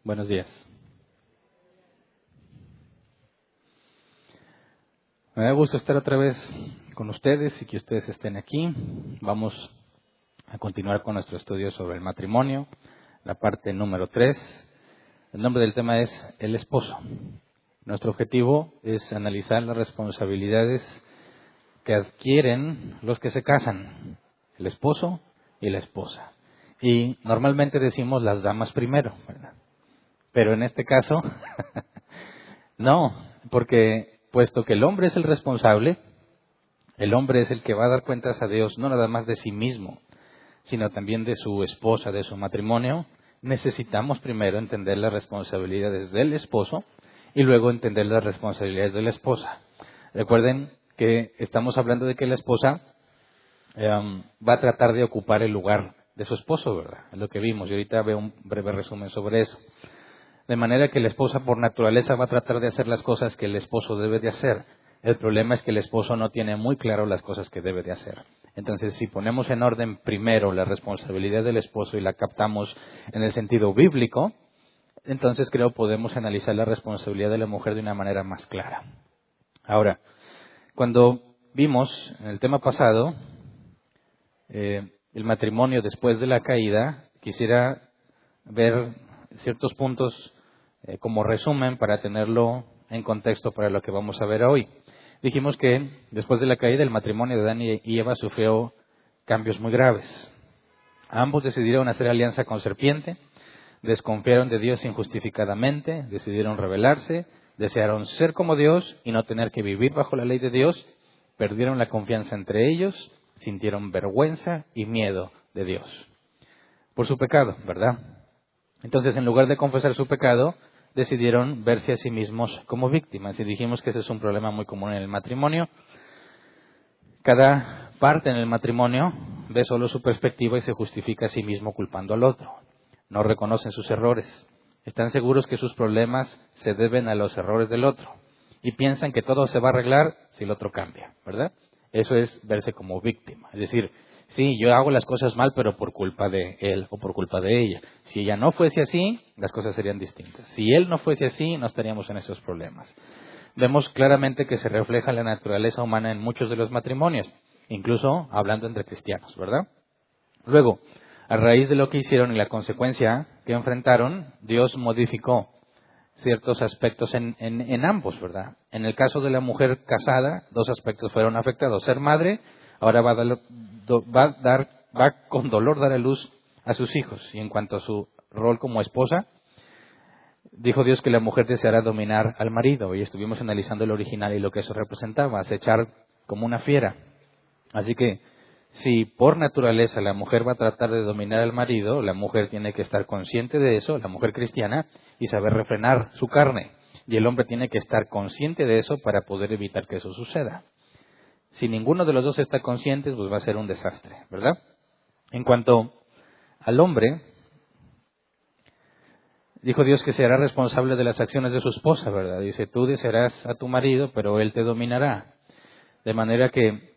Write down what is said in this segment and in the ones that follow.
Buenos días. Me da gusto estar otra vez con ustedes y que ustedes estén aquí. Vamos a continuar con nuestro estudio sobre el matrimonio, la parte número 3. El nombre del tema es el esposo. Nuestro objetivo es analizar las responsabilidades que adquieren los que se casan, el esposo y la esposa. Y normalmente decimos las damas primero, ¿verdad? Pero en este caso, no, porque puesto que el hombre es el responsable, el hombre es el que va a dar cuentas a Dios, no nada más de sí mismo, sino también de su esposa, de su matrimonio. Necesitamos primero entender las responsabilidades del esposo y luego entender las responsabilidades de la esposa. Recuerden que estamos hablando de que la esposa va a tratar de ocupar el lugar de su esposo, ¿verdad? Es lo que vimos, y ahorita veo un breve resumen sobre eso. De manera que la esposa por naturaleza va a tratar de hacer las cosas que el esposo debe de hacer. El problema es que el esposo no tiene muy claro las cosas que debe de hacer. Entonces, si ponemos en orden primero la responsabilidad del esposo y la captamos en el sentido bíblico, entonces creo podemos analizar la responsabilidad de la mujer de una manera más clara. Ahora, cuando vimos en el tema pasado el matrimonio después de la caída, quisiera ver ciertos puntos como resumen para tenerlo en contexto para lo que vamos a ver hoy. Dijimos que después de la caída el matrimonio de Adán y Eva sufrió cambios muy graves. Ambos decidieron hacer alianza con serpiente, desconfiaron de Dios injustificadamente, decidieron rebelarse, desearon ser como Dios y no tener que vivir bajo la ley de Dios, perdieron la confianza entre ellos, sintieron vergüenza y miedo de Dios. Por su pecado, ¿verdad? Entonces, en lugar de confesar su pecado, decidieron verse a sí mismos como víctimas. Y dijimos que ese es un problema muy común en el matrimonio. Cada parte en el matrimonio ve solo su perspectiva y se justifica a sí mismo culpando al otro. No reconocen sus errores. Están seguros que sus problemas se deben a los errores del otro. Y piensan que todo se va a arreglar si el otro cambia, ¿verdad? Eso es verse como víctima. Es decir, sí, yo hago las cosas mal, pero por culpa de él o por culpa de ella. Si ella no fuese así, las cosas serían distintas. Si él no fuese así, no estaríamos en esos problemas. Vemos claramente que se refleja la naturaleza humana en muchos de los matrimonios, incluso hablando entre cristianos, ¿verdad? Luego, a raíz de lo que hicieron y la consecuencia que enfrentaron, Dios modificó ciertos aspectos en ambos, ¿verdad? En el caso de la mujer casada, dos aspectos fueron afectados. Ser madre, ahora va con dolor dar a luz a sus hijos. Y en cuanto a su rol como esposa, dijo Dios que la mujer deseará dominar al marido. Y estuvimos analizando el original y lo que eso representaba, acechar como una fiera. Así que, si por naturaleza la mujer va a tratar de dominar al marido, la mujer tiene que estar consciente de eso, la mujer cristiana, y saber refrenar su carne. Y el hombre tiene que estar consciente de eso para poder evitar que eso suceda. Si ninguno de los dos está consciente, pues va a ser un desastre, ¿verdad? En cuanto al hombre, dijo Dios que será responsable de las acciones de su esposa, ¿verdad? Dice, tú desearás a tu marido, pero él te dominará. De manera que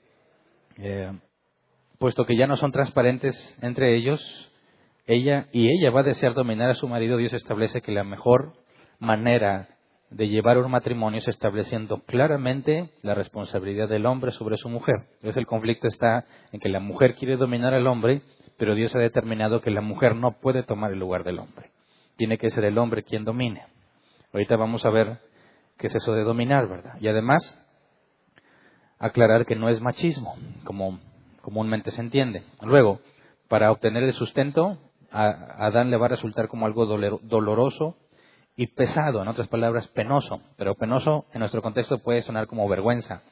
puesto que ya no son transparentes entre ellos, ella va a desear dominar a su marido. Dios establece que la mejor manera de llevar un matrimonio es estableciendo claramente la responsabilidad del hombre sobre su mujer. Entonces el conflicto está en que la mujer quiere dominar al hombre, pero Dios ha determinado que la mujer no puede tomar el lugar del hombre. Tiene que ser el hombre quien domine. Ahorita vamos a ver qué es eso de dominar, ¿verdad? Y además, aclarar que no es machismo, como comúnmente se entiende. Luego, para obtener el sustento, a Adán le va a resultar como algo doloroso y pesado, en otras palabras, penoso. Pero penoso en nuestro contexto puede sonar como vergüenza,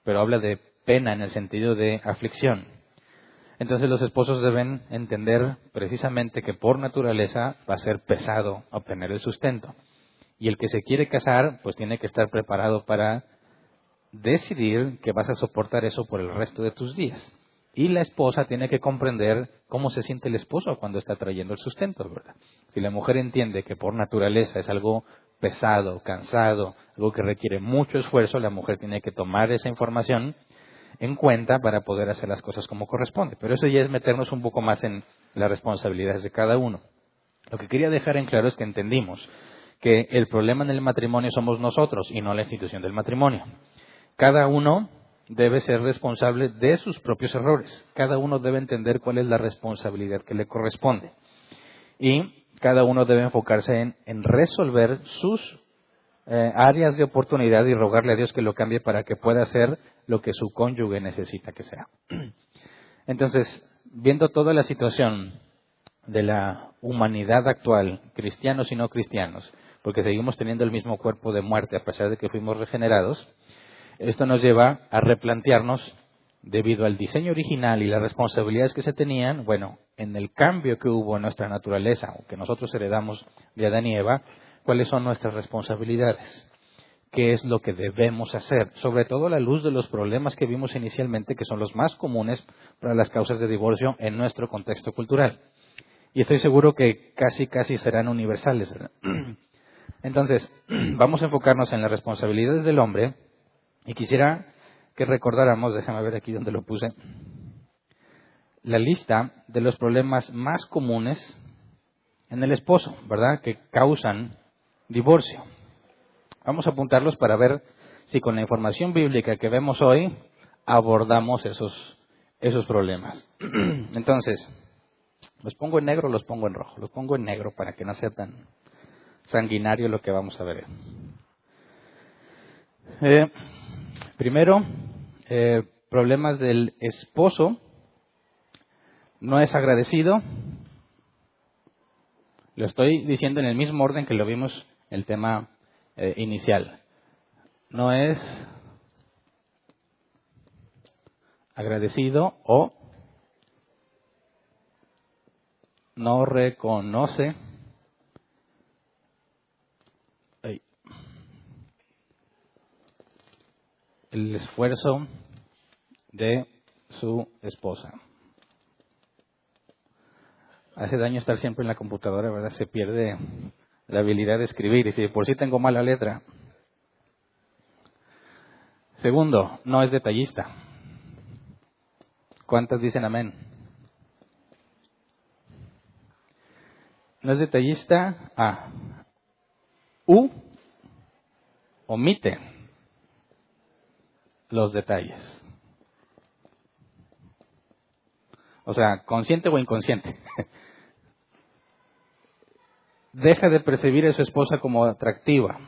pero habla de pena en el sentido de aflicción. Entonces los esposos deben entender precisamente que por naturaleza va a ser pesado obtener el sustento. Y el que se quiere casar, pues tiene que estar preparado para decidir que vas a soportar eso por el resto de tus días. Y la esposa tiene que comprender cómo se siente el esposo cuando está trayendo el sustento, ¿verdad? Si la mujer entiende que por naturaleza es algo pesado, cansado, algo que requiere mucho esfuerzo, la mujer tiene que tomar esa información en cuenta para poder hacer las cosas como corresponde. Pero eso ya es meternos un poco más en las responsabilidades de cada uno. Lo que quería dejar en claro es que entendimos que el problema en el matrimonio somos nosotros y no la institución del matrimonio. Cada uno debe ser responsable de sus propios errores. Cada uno debe entender cuál es la responsabilidad que le corresponde. Y cada uno debe enfocarse en resolver sus áreas de oportunidad y rogarle a Dios que lo cambie para que pueda hacer lo que su cónyuge necesita que sea. Entonces, viendo toda la situación de la humanidad actual, cristianos y no cristianos, porque seguimos teniendo el mismo cuerpo de muerte a pesar de que fuimos regenerados, esto nos lleva a replantearnos, debido al diseño original y las responsabilidades que se tenían, bueno, en el cambio que hubo en nuestra naturaleza, o que nosotros heredamos de Adán y Eva, cuáles son nuestras responsabilidades, qué es lo que debemos hacer, sobre todo a la luz de los problemas que vimos inicialmente, que son los más comunes para las causas de divorcio en nuestro contexto cultural. Y estoy seguro que casi serán universales, ¿verdad? Entonces, vamos a enfocarnos en las responsabilidades del hombre, y quisiera que recordáramos, déjame ver aquí donde lo puse, la lista de los problemas más comunes en el esposo, ¿verdad?, que causan divorcio. Vamos a apuntarlos para ver si con la información bíblica que vemos hoy abordamos esos problemas. Entonces, ¿los pongo en negro o los pongo en rojo? Los pongo en negro para que no sea tan sanguinario lo que vamos a ver. Primero, problemas del esposo. No es agradecido. Lo estoy diciendo en el mismo orden que lo vimos el tema inicial. No es agradecido o no reconoce el esfuerzo de su esposa. Hace daño estar siempre en la computadora, ¿verdad? Se pierde la habilidad de escribir y si por sí tengo mala letra. Segundo, no es detallista. ¿Cuántas dicen amén? No es detallista. Omite los detalles. O sea, consciente o inconsciente. Deja de percibir a su esposa como atractiva.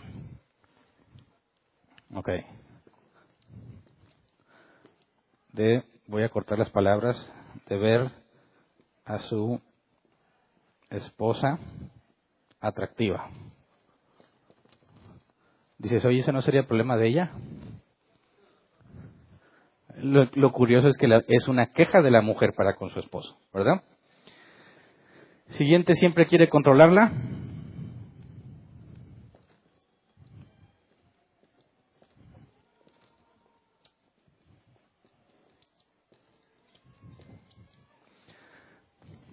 Ok. Voy a cortar las palabras, de ver a su esposa atractiva. Dices, oye, ¿eso no sería problema de ella? Lo curioso es que es una queja de la mujer para con su esposo, ¿verdad? Siguiente, siempre quiere controlarla.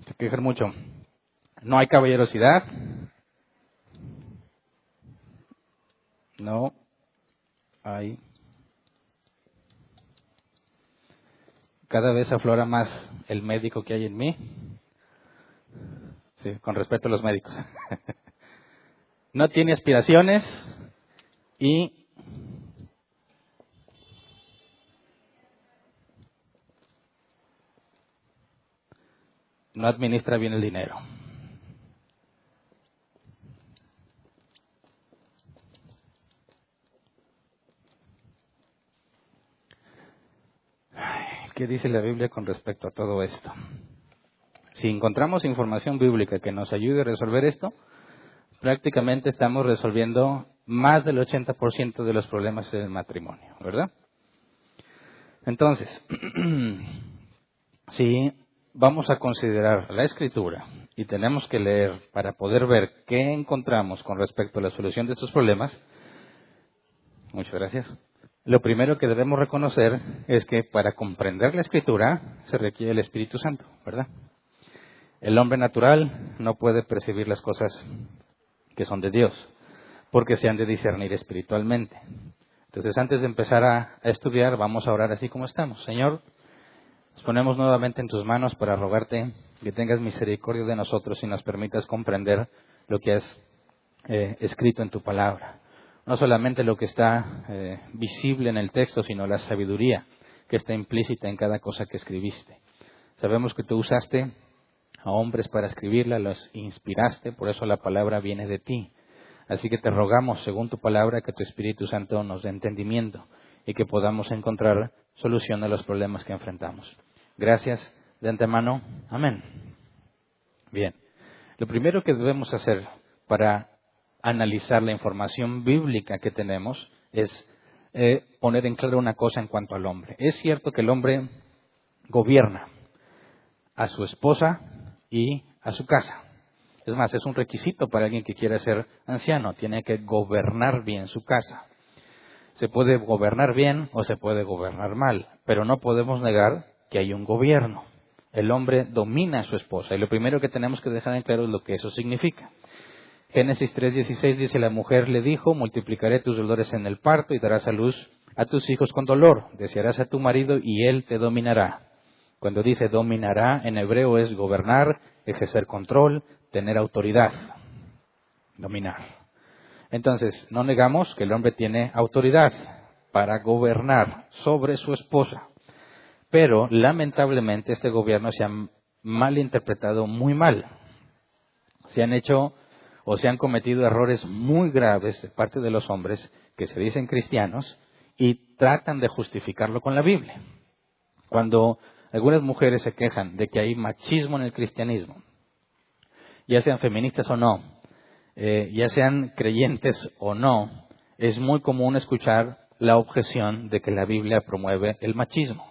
Se quejan mucho. No hay caballerosidad. No hay. Cada vez aflora más el médico que hay en mí. Sí, con respeto a los médicos. No tiene aspiraciones y no administra bien el dinero. ¿Qué dice la Biblia con respecto a todo esto? Si encontramos información bíblica que nos ayude a resolver esto, prácticamente estamos resolviendo más del 80% de los problemas del matrimonio, ¿verdad? Entonces, si vamos a considerar la Escritura y tenemos que leer para poder ver qué encontramos con respecto a la solución de estos problemas, muchas gracias. Lo primero que debemos reconocer es que para comprender la Escritura se requiere el Espíritu Santo, ¿verdad? El hombre natural no puede percibir las cosas que son de Dios, porque se han de discernir espiritualmente. Entonces, antes de empezar a estudiar, vamos a orar así como estamos. Señor, Nos ponemos nuevamente en tus manos para rogarte que tengas misericordia de nosotros y nos permitas comprender lo que has escrito en tu palabra. No solamente lo que está visible en el texto, sino la sabiduría que está implícita en cada cosa que escribiste. Sabemos que tú usaste a hombres para escribirla, los inspiraste, por eso la palabra viene de ti. Así que te rogamos, según tu palabra, que tu Espíritu Santo nos dé entendimiento y que podamos encontrar solución a los problemas que enfrentamos. Gracias de antemano. Amén. Bien. Lo primero que debemos hacer para analizar la información bíblica que tenemos es poner en claro una cosa en cuanto al hombre. Es cierto que el hombre gobierna a su esposa y a su casa. Es más, es un requisito para alguien que quiera ser anciano. Tiene que gobernar bien su casa. Se puede gobernar bien o se puede gobernar mal, pero no podemos negar que hay un gobierno. El hombre domina a su esposa y lo primero que tenemos que dejar en claro es lo que eso significa. Génesis 3:16 dice, la mujer le dijo, multiplicaré tus dolores en el parto y darás a luz a tus hijos con dolor. Desearás a tu marido y él te dominará. Cuando dice dominará, en hebreo es gobernar, ejercer control, tener autoridad. Dominar. Entonces, no negamos que el hombre tiene autoridad para gobernar sobre su esposa. Pero, lamentablemente, este gobierno se ha malinterpretado muy mal. Se han hecho o se han cometido errores muy graves de parte de los hombres que se dicen cristianos y tratan de justificarlo con la Biblia. Cuando algunas mujeres se quejan de que hay machismo en el cristianismo, ya sean feministas o no, ya sean creyentes o no, es muy común escuchar la objeción de que la Biblia promueve el machismo.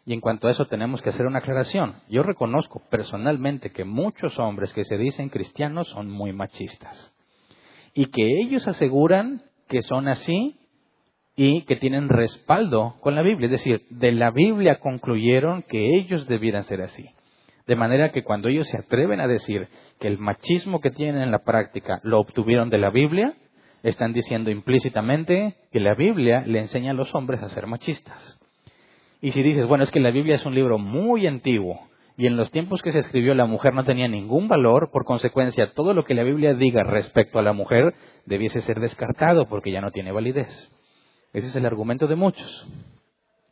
Y en cuanto a eso tenemos que hacer una aclaración. Yo reconozco personalmente que muchos hombres que se dicen cristianos son muy machistas. Y que ellos aseguran que son así y que tienen respaldo con la Biblia. Es decir, de la Biblia concluyeron que ellos debieran ser así. De manera que cuando ellos se atreven a decir que el machismo que tienen en la práctica lo obtuvieron de la Biblia, están diciendo implícitamente que la Biblia le enseña a los hombres a ser machistas. Y si dices, bueno, es que la Biblia es un libro muy antiguo y en los tiempos que se escribió la mujer no tenía ningún valor, por consecuencia todo lo que la Biblia diga respecto a la mujer debiese ser descartado porque ya no tiene validez. Ese es el argumento de muchos.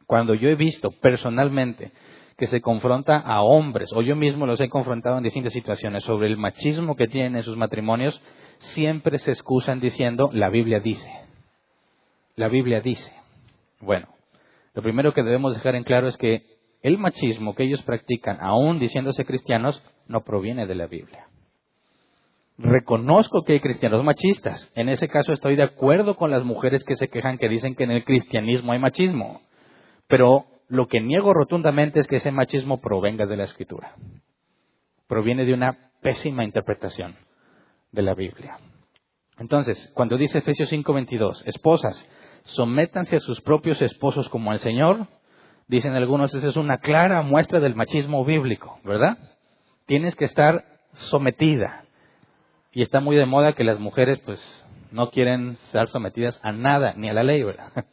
Cuando yo he visto personalmente que se confronta a hombres, o yo mismo los he confrontado en distintas situaciones sobre el machismo que tienen en sus matrimonios, siempre se excusan diciendo, la Biblia dice. La Biblia dice. Bueno. Lo primero que debemos dejar en claro es que el machismo que ellos practican, aún diciéndose cristianos, no proviene de la Biblia. Reconozco que hay cristianos machistas. En ese caso estoy de acuerdo con las mujeres que se quejan que dicen que en el cristianismo hay machismo. Pero lo que niego rotundamente es que ese machismo provenga de la Escritura. Proviene de una pésima interpretación de la Biblia. Entonces, cuando dice Efesios 5:22, esposas, sométanse a sus propios esposos como al Señor, dicen algunos, esa es una clara muestra del machismo bíblico, ¿verdad? Tienes que estar sometida. Y está muy de moda que las mujeres pues no quieren ser sometidas a nada, ni a la ley, ¿verdad?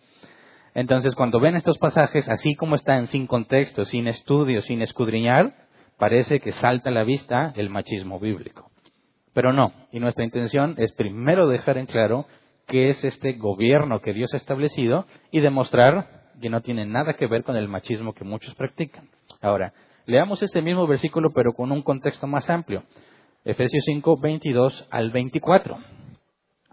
Entonces, cuando ven estos pasajes, así como están sin contexto, sin estudio, sin escudriñar, parece que salta a la vista el machismo bíblico. Pero no, y nuestra intención es primero dejar en claro qué es este gobierno que Dios ha establecido y demostrar que no tiene nada que ver con el machismo que muchos practican. Ahora, leamos este mismo versículo pero con un contexto más amplio. Efesios 5:22 al 24.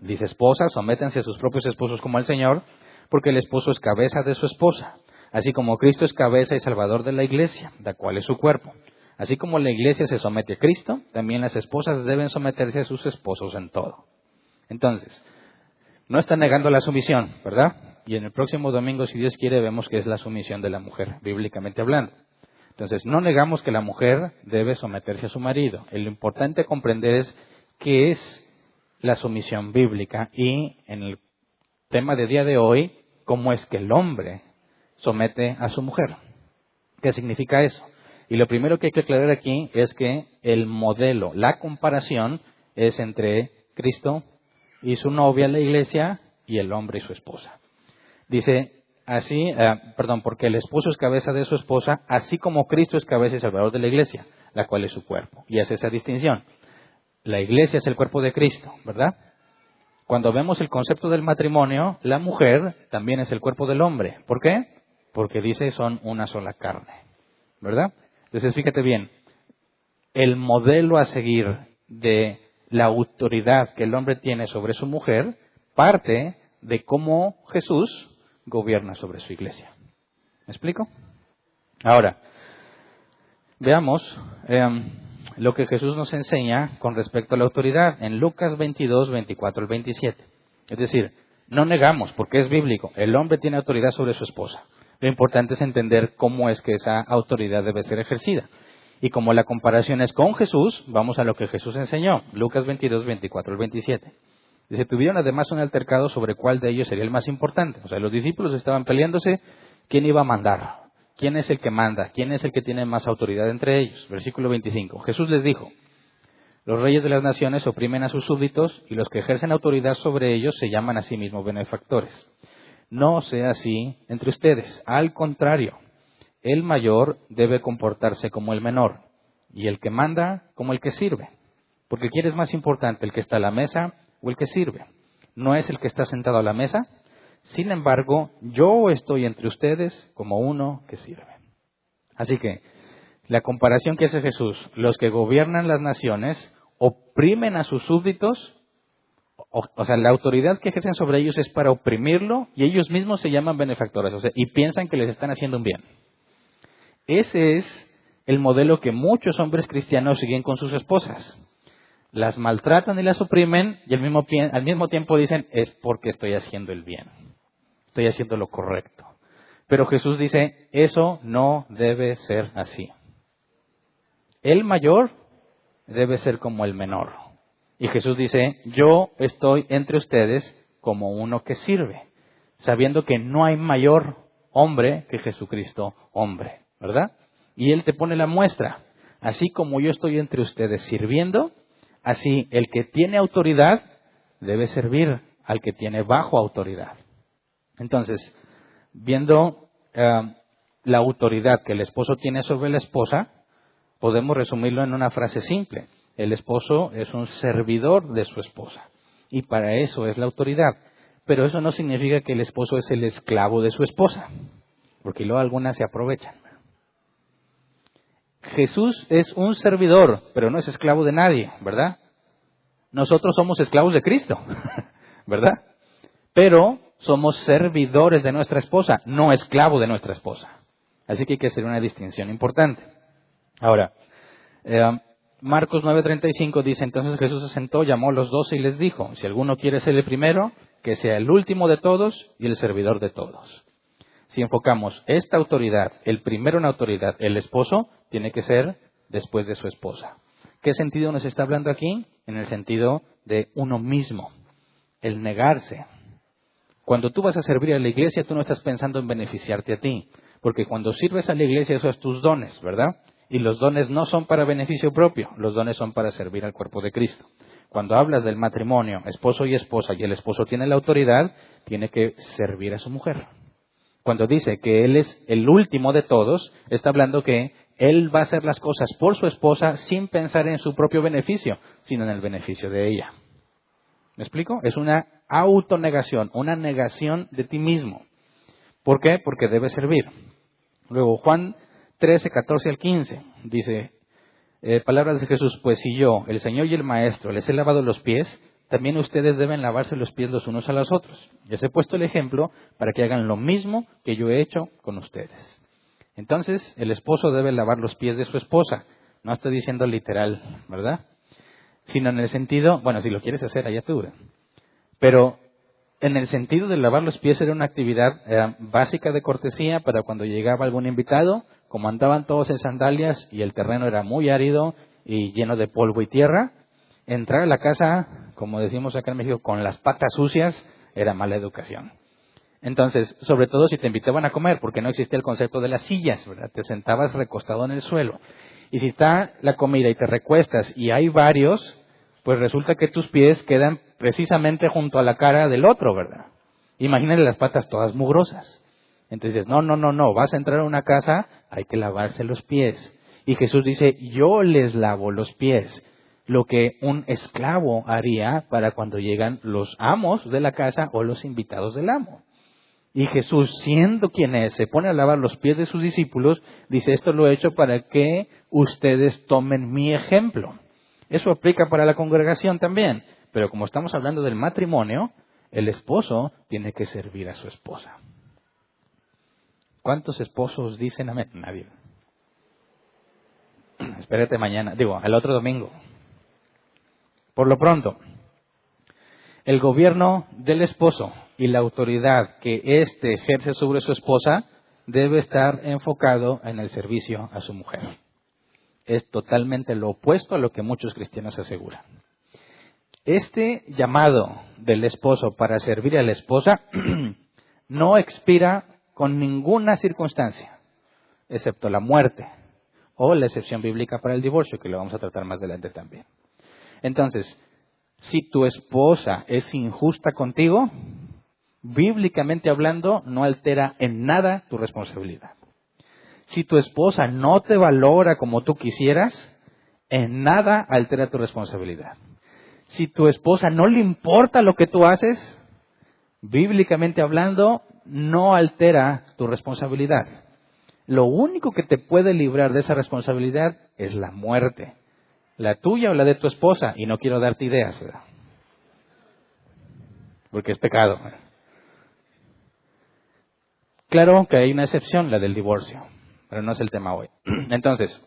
Dice, esposas, sométanse a sus propios esposos como al Señor, porque el esposo es cabeza de su esposa, así como Cristo es cabeza y salvador de la iglesia, la cual es su cuerpo. Así como la iglesia se somete a Cristo, también las esposas deben someterse a sus esposos en todo. Entonces, no está negando la sumisión, ¿verdad? Y en el próximo domingo, si Dios quiere, vemos que es la sumisión de la mujer, bíblicamente hablando. Entonces, no negamos que la mujer debe someterse a su marido. Lo importante comprender es qué es la sumisión bíblica y, en el tema de día de hoy, cómo es que el hombre somete a su mujer. ¿Qué significa eso? Y lo primero que hay que aclarar aquí es que el modelo, la comparación, es entre Cristo y su novia, la iglesia, y el hombre y su esposa. Dice porque el esposo es cabeza de su esposa, así como Cristo es cabeza y salvador de la iglesia, la cual es su cuerpo. Y hace esa distinción. La iglesia es el cuerpo de Cristo, ¿verdad? Cuando vemos el concepto del matrimonio, la mujer también es el cuerpo del hombre. ¿Por qué? Porque dice son una sola carne, ¿verdad? Entonces fíjate bien, el modelo a seguir de la autoridad que el hombre tiene sobre su mujer parte de cómo Jesús gobierna sobre su iglesia. ¿Me explico? Ahora, veamos lo que Jesús nos enseña con respecto a la autoridad en Lucas 22, 24 al 27. Es decir, no negamos, porque es bíblico, el hombre tiene autoridad sobre su esposa. Lo importante es entender cómo es que esa autoridad debe ser ejercida. Y como la comparación es con Jesús, vamos a lo que Jesús enseñó. Lucas 22, 24 al 27. Dice, tuvieron además un altercado sobre cuál de ellos sería el más importante. O sea, los discípulos estaban peleándose quién iba a mandar. ¿Quién es el que manda? ¿Quién es el que tiene más autoridad entre ellos? Versículo 25. Jesús les dijo, los reyes de las naciones oprimen a sus súbditos y los que ejercen autoridad sobre ellos se llaman a sí mismos benefactores. No sea así entre ustedes. Al contrario, el mayor debe comportarse como el menor y el que manda como el que sirve. Porque ¿quién es más importante, el que está a la mesa o el que sirve? ¿No es el que está sentado a la mesa? Sin embargo, yo estoy entre ustedes como uno que sirve. Así que, la comparación que hace Jesús, los que gobiernan las naciones oprimen a sus súbditos, o sea, la autoridad que ejercen sobre ellos es para oprimirlo y ellos mismos se llaman benefactores, o sea, y piensan que les están haciendo un bien. Ese es el modelo que muchos hombres cristianos siguen con sus esposas. Las maltratan y las oprimen y al mismo tiempo dicen, es porque estoy haciendo el bien. Estoy haciendo lo correcto. Pero Jesús dice, eso no debe ser así. El mayor debe ser como el menor. Y Jesús dice, yo estoy entre ustedes como uno que sirve, sabiendo que no hay mayor hombre que Jesucristo hombre, ¿verdad? Y Él te pone la muestra. Así como yo estoy entre ustedes sirviendo, así el que tiene autoridad debe servir al que tiene bajo autoridad. Entonces, viendo la autoridad que el esposo tiene sobre la esposa, podemos resumirlo en una frase simple. El esposo es un servidor de su esposa y para eso es la autoridad. Pero eso no significa que el esposo es el esclavo de su esposa, porque luego algunas se aprovechan. Jesús es un servidor, pero no es esclavo de nadie, ¿verdad? Nosotros somos esclavos de Cristo, ¿verdad? Pero somos servidores de nuestra esposa, no esclavos de nuestra esposa. Así que hay que hacer una distinción importante. Ahora, Marcos 9:35 dice, entonces Jesús se sentó, llamó a los 12 y les dijo, si alguno quiere ser el primero, que sea el último de todos y el servidor de todos. Si enfocamos esta autoridad, el primero en autoridad, el esposo, tiene que ser después de su esposa. ¿Qué sentido nos está hablando aquí? En el sentido de uno mismo, el negarse. Cuando tú vas a servir a la iglesia, tú no estás pensando en beneficiarte a ti, porque cuando sirves a la iglesia, eso es tus dones, ¿verdad? Y los dones no son para beneficio propio, los dones son para servir al cuerpo de Cristo. Cuando hablas del matrimonio, esposo y esposa, y el esposo tiene la autoridad, tiene que servir a su mujer. Cuando dice que él es el último de todos, está hablando que él va a hacer las cosas por su esposa sin pensar en su propio beneficio, sino en el beneficio de ella. ¿Me explico? Es una autonegación, una negación de ti mismo. ¿Por qué? Porque debes servir. Luego, Juan 13, 14 al 15, dice, palabras de Jesús, pues si yo, el Señor y el Maestro, les he lavado los pies, también ustedes deben lavarse los pies los unos a los otros. Les he puesto el ejemplo para que hagan lo mismo que yo he hecho con ustedes. Entonces, el esposo debe lavar los pies de su esposa. No estoy diciendo literal, ¿verdad? Sino en el sentido, bueno, si lo quieres hacer, allá tú. Pero en el sentido de lavar los pies era una actividad básica de cortesía para cuando llegaba algún invitado, como andaban todos en sandalias y el terreno era muy árido y lleno de polvo y tierra, entrar a la casa, como decimos acá en México, con las patas sucias, era mala educación. Entonces, sobre todo si te invitaban a comer, porque no existía el concepto de las sillas, ¿verdad? Te sentabas recostado en el suelo. Y si está la comida y te recuestas y hay varios, pues resulta que tus pies quedan precisamente junto a la cara del otro, ¿verdad? Imagínate las patas todas mugrosas. Entonces, no, vas a entrar a una casa, hay que lavarse los pies. Y Jesús dice, yo les lavo los pies. Lo que un esclavo haría para cuando llegan los amos de la casa o los invitados del amo. Y Jesús, siendo quien es, se pone a lavar los pies de sus discípulos, dice, esto lo he hecho para que ustedes tomen mi ejemplo. Eso aplica para la congregación también, pero como estamos hablando del matrimonio, el esposo tiene que servir a su esposa. ¿Cuántos esposos dicen amén? Nadie. Espérate mañana, al otro domingo. Por lo pronto, el gobierno del esposo y la autoridad que éste ejerce sobre su esposa debe estar enfocado en el servicio a su mujer. Es totalmente lo opuesto a lo que muchos cristianos aseguran. Este llamado del esposo para servir a la esposa no expira con ninguna circunstancia, excepto la muerte o la excepción bíblica para el divorcio, que lo vamos a tratar más adelante también. Entonces, si tu esposa es injusta contigo, bíblicamente hablando, no altera en nada tu responsabilidad. Si tu esposa no te valora como tú quisieras, en nada altera tu responsabilidad. Si tu esposa no le importa lo que tú haces, bíblicamente hablando, no altera tu responsabilidad. Lo único que te puede librar de esa responsabilidad es la muerte. La tuya o la de tu esposa, y no quiero darte ideas, ¿verdad? Porque es pecado. Claro que hay una excepción, la del divorcio, pero no es el tema hoy. Entonces,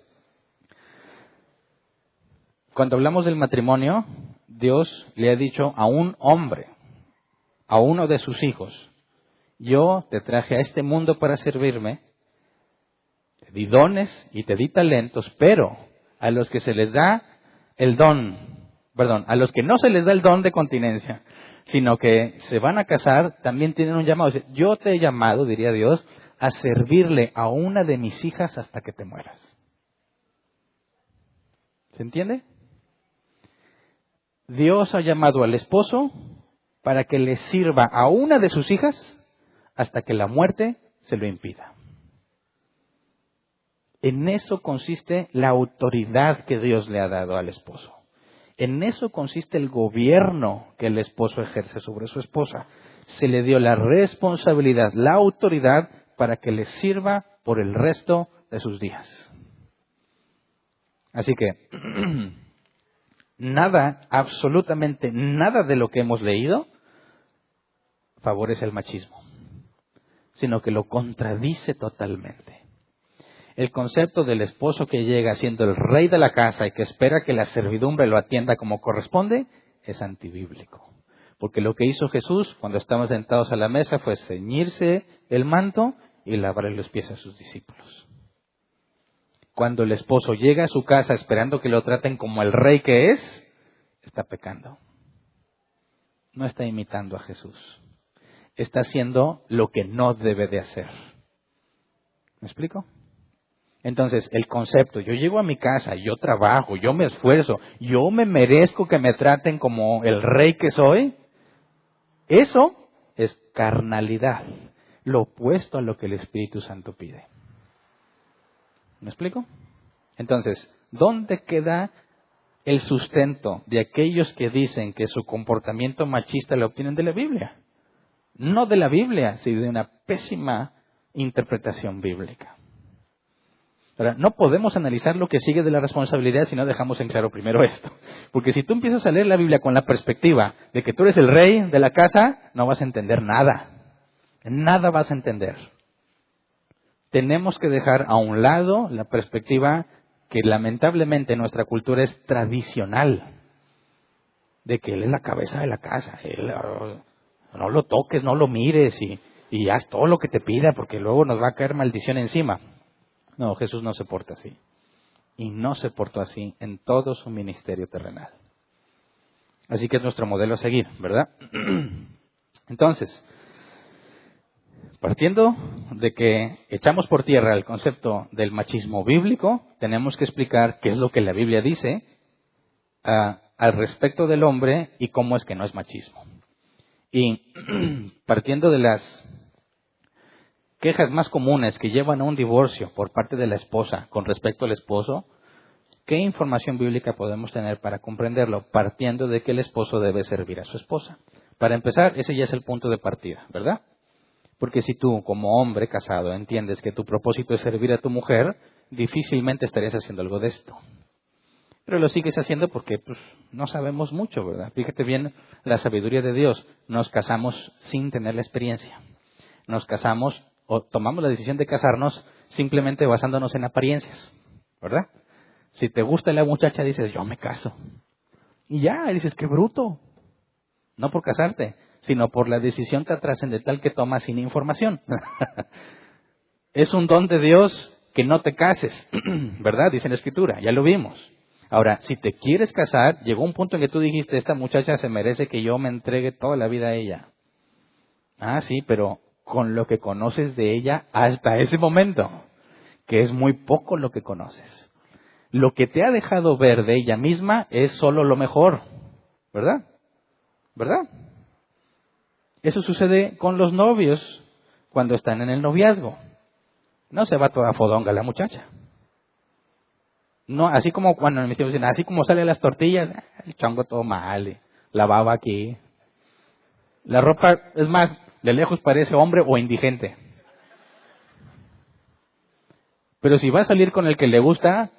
cuando hablamos del matrimonio, Dios le ha dicho a un hombre, a uno de sus hijos, yo te traje a este mundo para servirme, te di dones y te di talentos, pero a los que se les da a los que no se les da el don de continencia, sino que se van a casar, también tienen un llamado. Yo te he llamado, diría Dios, a servirle a una de mis hijas hasta que te mueras. ¿Se entiende? Dios ha llamado al esposo para que le sirva a una de sus hijas hasta que la muerte se lo impida. En eso consiste la autoridad que Dios le ha dado al esposo. En eso consiste el gobierno que el esposo ejerce sobre su esposa. Se le dio la responsabilidad, la autoridad para que le sirva por el resto de sus días. Así que nada, absolutamente nada de lo que hemos leído favorece el machismo, sino que lo contradice totalmente. El concepto del esposo que llega siendo el rey de la casa y que espera que la servidumbre lo atienda como corresponde es antibíblico. Porque lo que hizo Jesús cuando estaban sentados a la mesa fue ceñirse el manto y lavarle los pies a sus discípulos. Cuando el esposo llega a su casa esperando que lo traten como el rey que es, está pecando. No está imitando a Jesús. Está haciendo lo que no debe de hacer. ¿Me explico? Entonces, el concepto, yo llego a mi casa, yo trabajo, yo me esfuerzo, yo me merezco que me traten como el rey que soy, eso es carnalidad, lo opuesto a lo que el Espíritu Santo pide. ¿Me explico? Entonces, ¿dónde queda el sustento de aquellos que dicen que su comportamiento machista lo obtienen de la Biblia? No de la Biblia, sino de una pésima interpretación bíblica. Ahora, no podemos analizar lo que sigue de la responsabilidad si no dejamos en claro primero esto. Porque si tú empiezas a leer la Biblia con la perspectiva de que tú eres el rey de la casa, no vas a entender nada. Nada vas a entender. Tenemos que dejar a un lado la perspectiva que lamentablemente en nuestra cultura es tradicional. De que él es la cabeza de la casa. Él, no lo toques, no lo mires y haz todo lo que te pida porque luego nos va a caer maldición encima. No, Jesús no se porta así. Y no se portó así en todo su ministerio terrenal. Así que es nuestro modelo a seguir, ¿verdad? Entonces, partiendo de que echamos por tierra el concepto del machismo bíblico, tenemos que explicar qué es lo que la Biblia dice al respecto del hombre y cómo es que no es machismo. Y partiendo de las quejas más comunes que llevan a un divorcio por parte de la esposa con respecto al esposo, ¿qué información bíblica podemos tener para comprenderlo? Partiendo de que el esposo debe servir a su esposa. Para empezar, ese ya es el punto de partida, ¿verdad? Porque si tú, como hombre casado, entiendes que tu propósito es servir a tu mujer, difícilmente estarías haciendo algo de esto. Pero lo sigues haciendo porque pues, no sabemos mucho, ¿verdad? Fíjate bien la sabiduría de Dios. Nos casamos sin tener la experiencia. Nos casamos o tomamos la decisión de casarnos simplemente basándonos en apariencias, ¿verdad? Si te gusta la muchacha, dices, yo me caso. Y ya, dices, qué bruto. No por casarte, sino por la decisión tan trascendental que tomas sin información. Es un don de Dios que no te cases, ¿verdad? Dice la Escritura, ya lo vimos. Ahora, si te quieres casar, llegó un punto en que tú dijiste, esta muchacha se merece que yo me entregue toda la vida a ella. Ah, sí, pero con lo que conoces de ella hasta ese momento, que es muy poco lo que conoces. Lo que te ha dejado ver de ella misma es solo lo mejor, ¿verdad? ¿Verdad? Eso sucede con los novios cuando están en el noviazgo. No se va toda fodonga la muchacha. No, así como cuando mis tíos dicen, así como salen las tortillas, el chongo todo mal, la baba aquí. La ropa, es más, de lejos parece hombre o indigente. Pero si va a salir con el que le gusta,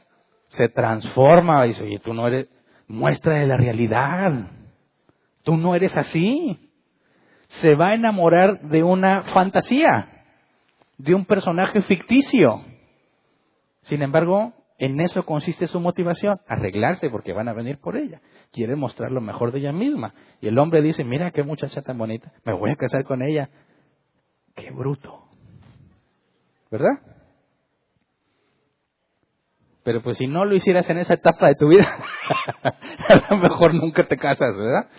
se transforma y dice, oye, tú no eres, muestra de la realidad. Tú no eres así. Se va a enamorar de una fantasía, de un personaje ficticio. Sin embargo, en eso consiste su motivación, arreglarse porque van a venir por ella. Quiere mostrar lo mejor de ella misma. Y el hombre dice, mira qué muchacha tan bonita, me voy a casar con ella. Qué bruto. ¿Verdad? Pero pues si no lo hicieras en esa etapa de tu vida, a lo mejor nunca te casas, ¿verdad?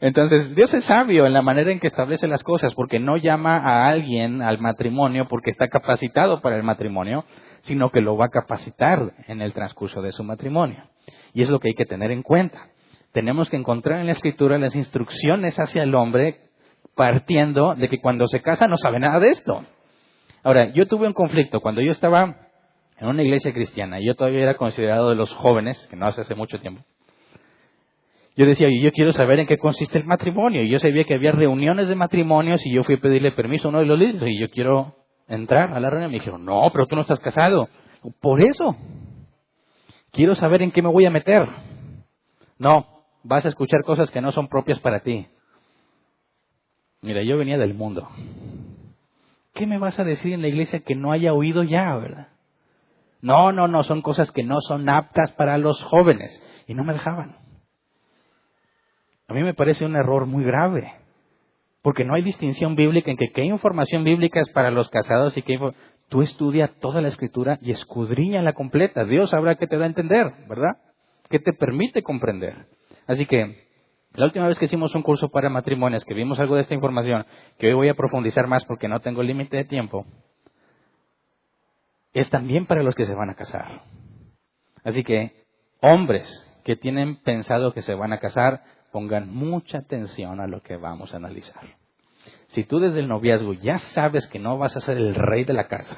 Entonces, Dios es sabio en la manera en que establece las cosas, porque no llama a alguien al matrimonio porque está capacitado para el matrimonio, sino que lo va a capacitar en el transcurso de su matrimonio. Y es lo que hay que tener en cuenta. Tenemos que encontrar en la Escritura las instrucciones hacia el hombre, partiendo de que cuando se casa no sabe nada de esto. Ahora, yo tuve un conflicto cuando yo estaba en una iglesia cristiana, y yo todavía era considerado de los jóvenes, que no hace mucho tiempo. Yo decía, yo quiero saber en qué consiste el matrimonio. Y yo sabía que había reuniones de matrimonios y yo fui a pedirle permiso a uno de los líderes y yo quiero entrar a la reunión. Me dijeron, no, pero tú no estás casado. Por eso. Quiero saber en qué me voy a meter. No, vas a escuchar cosas que no son propias para ti. Mira, yo venía del mundo. ¿Qué me vas a decir en la iglesia que no haya oído ya, verdad? No, son cosas que no son aptas para los jóvenes. Y no me dejaban. A mí me parece un error muy grave, porque no hay distinción bíblica en que qué información bíblica es para los casados y qué tú estudia toda la Escritura y escudriña la completa. Dios sabrá qué te da a entender, ¿verdad? ¿Qué te permite comprender? Así que la última vez que hicimos un curso para matrimonios, que vimos algo de esta información, que hoy voy a profundizar más porque no tengo límite de tiempo, es también para los que se van a casar. Así que hombres que tienen pensado que se van a casar, pongan mucha atención a lo que vamos a analizar. Si tú desde el noviazgo ya sabes que no vas a ser el rey de la casa,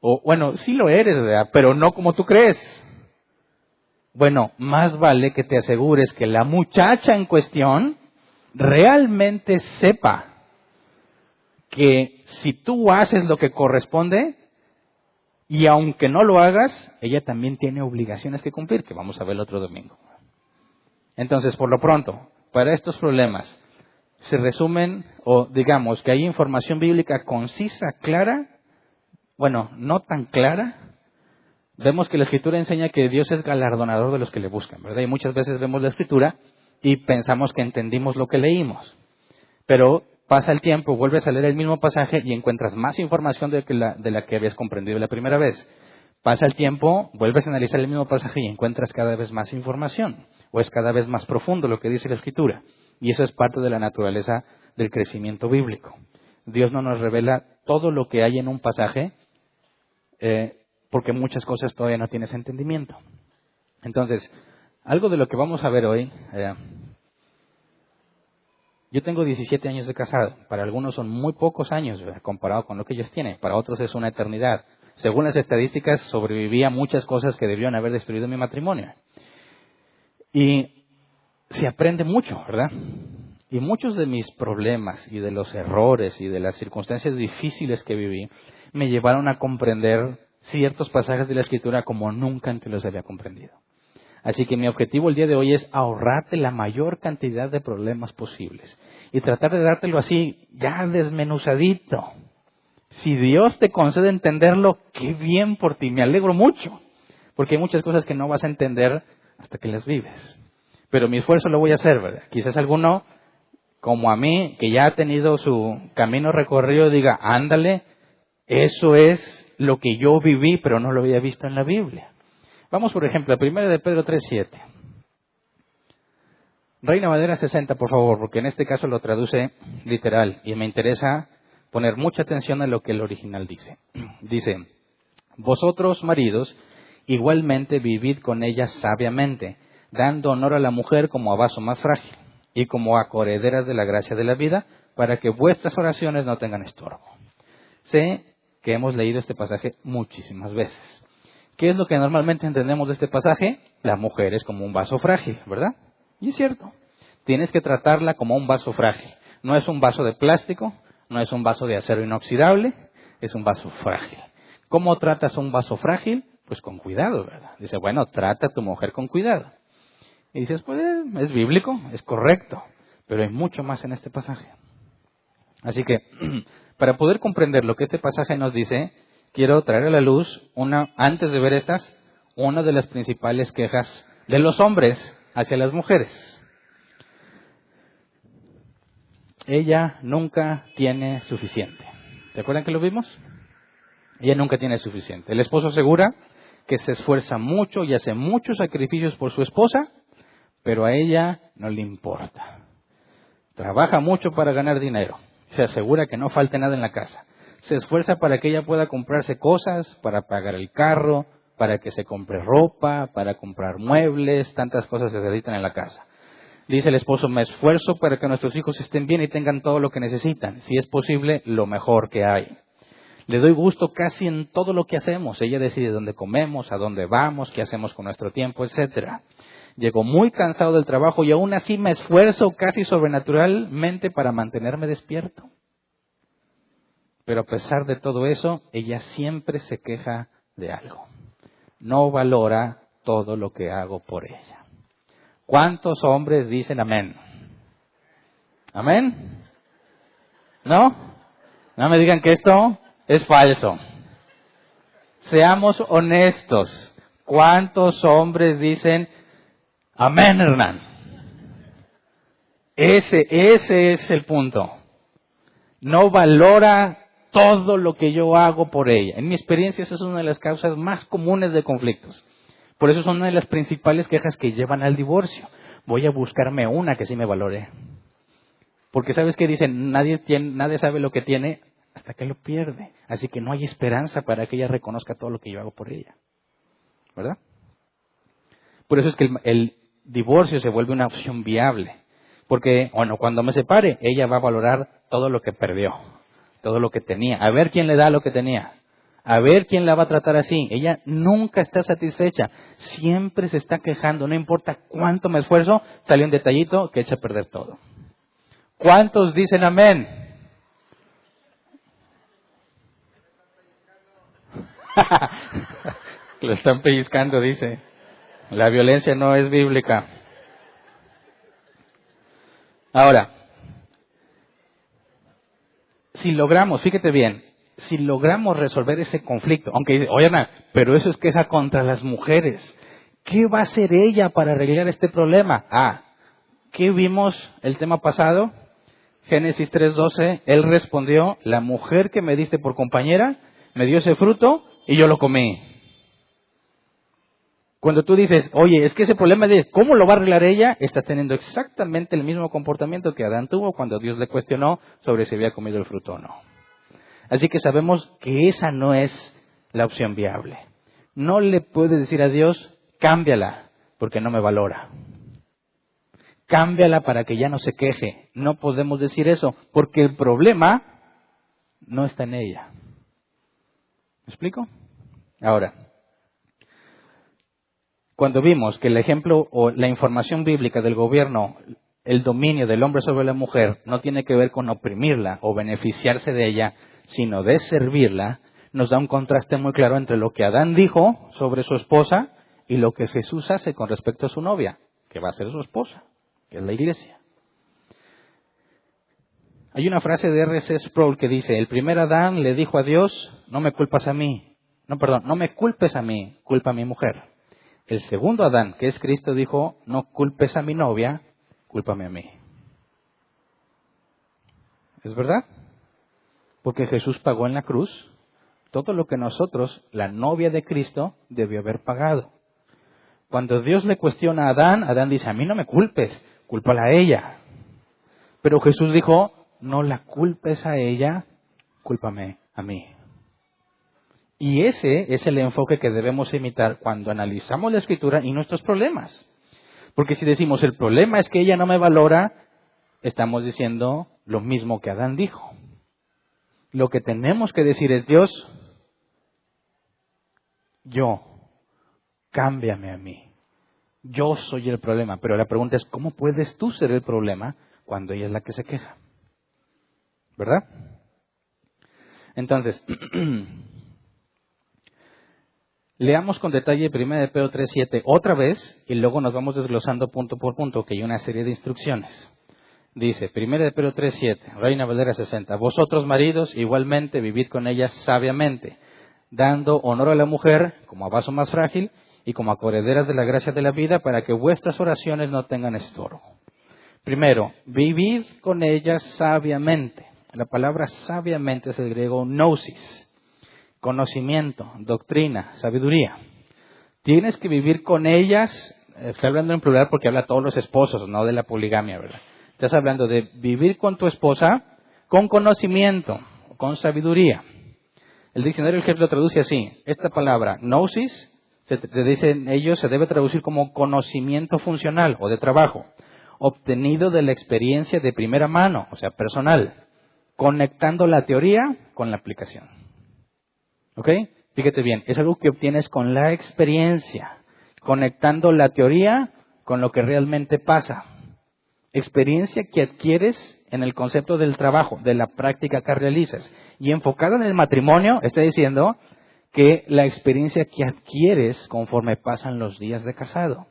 o bueno, sí lo eres, ¿verdad? Pero no como tú crees. Bueno, más vale que te asegures que la muchacha en cuestión realmente sepa que si tú haces lo que corresponde, y aunque no lo hagas, ella también tiene obligaciones que cumplir, que vamos a ver el otro domingo. Entonces, por lo pronto, para estos problemas, se resumen, o digamos que hay información bíblica concisa, clara, bueno, no tan clara. Vemos que la Escritura enseña que Dios es galardonador de los que le buscan, ¿verdad? Y muchas veces vemos la Escritura y pensamos que entendimos lo que leímos. Pero pasa el tiempo, vuelves a leer el mismo pasaje y encuentras más información de la que habías comprendido la primera vez. Pasa el tiempo, vuelves a analizar el mismo pasaje y encuentras cada vez más información. O es cada vez más profundo lo que dice la Escritura. Y eso es parte de la naturaleza del crecimiento bíblico. Dios no nos revela todo lo que hay en un pasaje porque muchas cosas todavía no tienes entendimiento. Entonces, algo de lo que vamos a ver hoy Yo tengo 17 años de casado. Para algunos son muy pocos años, ¿verdad?, comparado con lo que ellos tienen. Para otros es una eternidad. Según las estadísticas, sobreviví a muchas cosas que debieron haber destruido mi matrimonio. Y se aprende mucho, ¿verdad? Y muchos de mis problemas y de los errores y de las circunstancias difíciles que viví me llevaron a comprender ciertos pasajes de la Escritura como nunca antes los había comprendido. Así que mi objetivo el día de hoy es ahorrarte la mayor cantidad de problemas posibles y tratar de dártelo así, ya desmenuzadito. Si Dios te concede entenderlo, qué bien por ti, me alegro mucho, porque hay muchas cosas que no vas a entender hasta que las vives. Pero mi esfuerzo lo voy a hacer, ¿verdad? Quizás alguno, como a mí, que ya ha tenido su camino recorrido, diga, ándale, eso es lo que yo viví, pero no lo había visto en la Biblia. Vamos, por ejemplo, a 1 de Pedro 3:7. Reina Valera 60, por favor, porque en este caso lo traduce literal y me interesa poner mucha atención a lo que el original dice. Dice, vosotros, maridos, igualmente vivid con ella sabiamente, dando honor a la mujer como a vaso más frágil y como a coherederas de la gracia de la vida, para que vuestras oraciones no tengan estorbo. Sé que hemos leído este pasaje muchísimas veces. ¿Qué es lo que normalmente entendemos de este pasaje? La mujer es como un vaso frágil, ¿verdad? Y es cierto. Tienes que tratarla como un vaso frágil. No es un vaso de plástico, no es un vaso de acero inoxidable, es un vaso frágil. ¿Cómo tratas a un vaso frágil? Pues con cuidado, ¿verdad? Dice, bueno, trata a tu mujer con cuidado. Y dices, pues es bíblico, es correcto, pero hay mucho más en este pasaje. Así que, para poder comprender lo que este pasaje nos dice, quiero traer a la luz, antes de ver estas, una de las principales quejas de los hombres hacia las mujeres. Ella nunca tiene suficiente. ¿Te acuerdan que lo vimos? Ella nunca tiene suficiente. El esposo asegura que se esfuerza mucho y hace muchos sacrificios por su esposa, pero a ella no le importa. Trabaja mucho para ganar dinero. Se asegura que no falte nada en la casa. Se esfuerza para que ella pueda comprarse cosas, para pagar el carro, para que se compre ropa, para comprar muebles, tantas cosas que se necesitan en la casa. Dice el esposo, me esfuerzo para que nuestros hijos estén bien y tengan todo lo que necesitan. Si es posible, lo mejor que hay. Le doy gusto casi en todo lo que hacemos. Ella decide dónde comemos, a dónde vamos, qué hacemos con nuestro tiempo, etcétera. Llego muy cansado del trabajo y aún así me esfuerzo casi sobrenaturalmente para mantenerme despierto. Pero a pesar de todo eso, ella siempre se queja de algo. No valora todo lo que hago por ella. ¿Cuántos hombres dicen amén? ¿Amén? ¿No? No me digan que esto es falso. Seamos honestos. ¿Cuántos hombres dicen amén, Hernán? Ese es el punto. No valora todo lo que yo hago por ella. En mi experiencia, esa es una de las causas más comunes de conflictos. Por eso son una de las principales quejas que llevan al divorcio. Voy a buscarme una que sí me valore. Porque ¿sabes qué dicen? Nadie sabe lo que tiene hasta que lo pierde. Así que no hay esperanza para que ella reconozca todo lo que yo hago por ella. ¿Verdad? Por eso es que el divorcio se vuelve una opción viable. Porque, bueno, cuando me separe, ella va a valorar todo lo que perdió, todo lo que tenía. A ver quién le da lo que tenía. A ver quién la va a tratar así. Ella nunca está satisfecha. Siempre se está quejando. No importa cuánto me esfuerzo, sale un detallito que echa a perder todo. ¿Cuántos dicen amén? Lo están pellizcando, dice. La violencia no es bíblica. Ahora, si logramos, fíjate bien, si logramos resolver ese conflicto, aunque, oye, Ana, pero eso es queja contra las mujeres. ¿Qué va a hacer ella para arreglar este problema? ¿Qué vimos el tema pasado? Génesis 3:12, él respondió, la mujer que me diste por compañera me dio ese fruto y yo lo comí. Cuando tú dices, oye, es que ese problema de cómo lo va a arreglar ella, está teniendo exactamente el mismo comportamiento que Adán tuvo cuando Dios le cuestionó sobre si había comido el fruto o no. Así que sabemos que esa no es la opción viable. No le puedes decir a Dios, cámbiala, porque no me valora. Cámbiala para que ya no se queje. no podemos decir eso, porque el problema no está en ella. ¿Me explico? Ahora, cuando vimos que el ejemplo o la información bíblica del gobierno, el dominio del hombre sobre la mujer, no tiene que ver con oprimirla o beneficiarse de ella, sino de servirla, nos da un contraste muy claro entre lo que Adán dijo sobre su esposa y lo que Jesús hace con respecto a su novia, que va a ser su esposa, que es la iglesia. Hay una frase de R.C. Sproul que dice, el primer Adán le dijo a Dios, no me culpes a mí, culpa a mi mujer. El segundo Adán, que es Cristo, dijo, no culpes a mi novia, cúlpame a mí. ¿Es verdad? Porque Jesús pagó en la cruz todo lo que nosotros, la novia de Cristo, debió haber pagado. Cuando Dios le cuestiona a Adán, Adán dice, a mí no me culpes, cúlpala a ella. Pero Jesús dijo, no la culpes a ella, cúlpame a mí. Y ese es el enfoque que debemos imitar cuando analizamos la Escritura y nuestros problemas. Porque si decimos, el problema es que ella no me valora, estamos diciendo lo mismo que Adán dijo. Lo que tenemos que decir es, Dios, cámbiame a mí. Yo soy el problema. Pero la pregunta es, ¿cómo puedes tú ser el problema cuando ella es la que se queja? ¿Verdad? Entonces, leamos con detalle 1 de Pedro 3:7 otra vez y luego nos vamos desglosando punto por punto, que hay una serie de instrucciones. Dice, 1 de Pedro 3:7, Reina Valera 60, vosotros maridos igualmente vivid con ellas sabiamente, dando honor a la mujer como a vaso más frágil y como a correderas de la gracia de la vida para que vuestras oraciones no tengan estorbo. Primero, vivid con ellas sabiamente. La palabra sabiamente es el griego gnosis. Conocimiento, doctrina, sabiduría. Tienes que vivir con ellas, estoy hablando en plural porque habla a todos los esposos, no de la poligamia, ¿verdad? Estás hablando de vivir con tu esposa con conocimiento, con sabiduría. El diccionario El Jefe lo traduce así. Esta palabra, gnosis, te dicen ellos, se debe traducir como conocimiento funcional o de trabajo, obtenido de la experiencia de primera mano, o sea, personal, conectando la teoría con la aplicación. ¿Ok? Fíjate bien, es algo que obtienes con la experiencia, conectando la teoría con lo que realmente pasa. Experiencia que adquieres en el concepto del trabajo, de la práctica que realizas. Y enfocada en el matrimonio, está diciendo que la experiencia que adquieres conforme pasan los días de casado.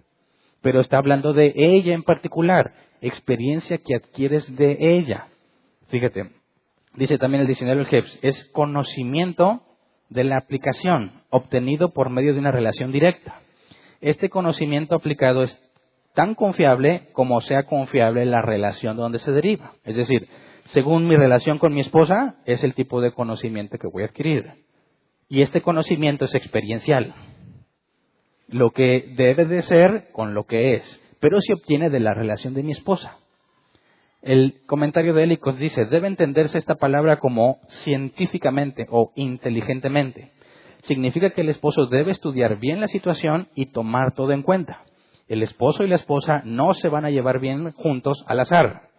Pero está hablando de ella en particular, experiencia que adquieres de ella. Fíjate, dice también el diccionario del Jeps, es conocimiento de la aplicación, obtenido por medio de una relación directa. Este conocimiento aplicado es tan confiable como sea confiable la relación donde se deriva. Es decir, según mi relación con mi esposa, es el tipo de conocimiento que voy a adquirir. Y este conocimiento es experiencial. Lo que debe de ser con lo que es, pero se obtiene de la relación de mi esposa. El comentario de Helicos dice, debe entenderse esta palabra como científicamente o inteligentemente. Significa que el esposo debe estudiar bien la situación y tomar todo en cuenta. El esposo y la esposa no se van a llevar bien juntos al azar,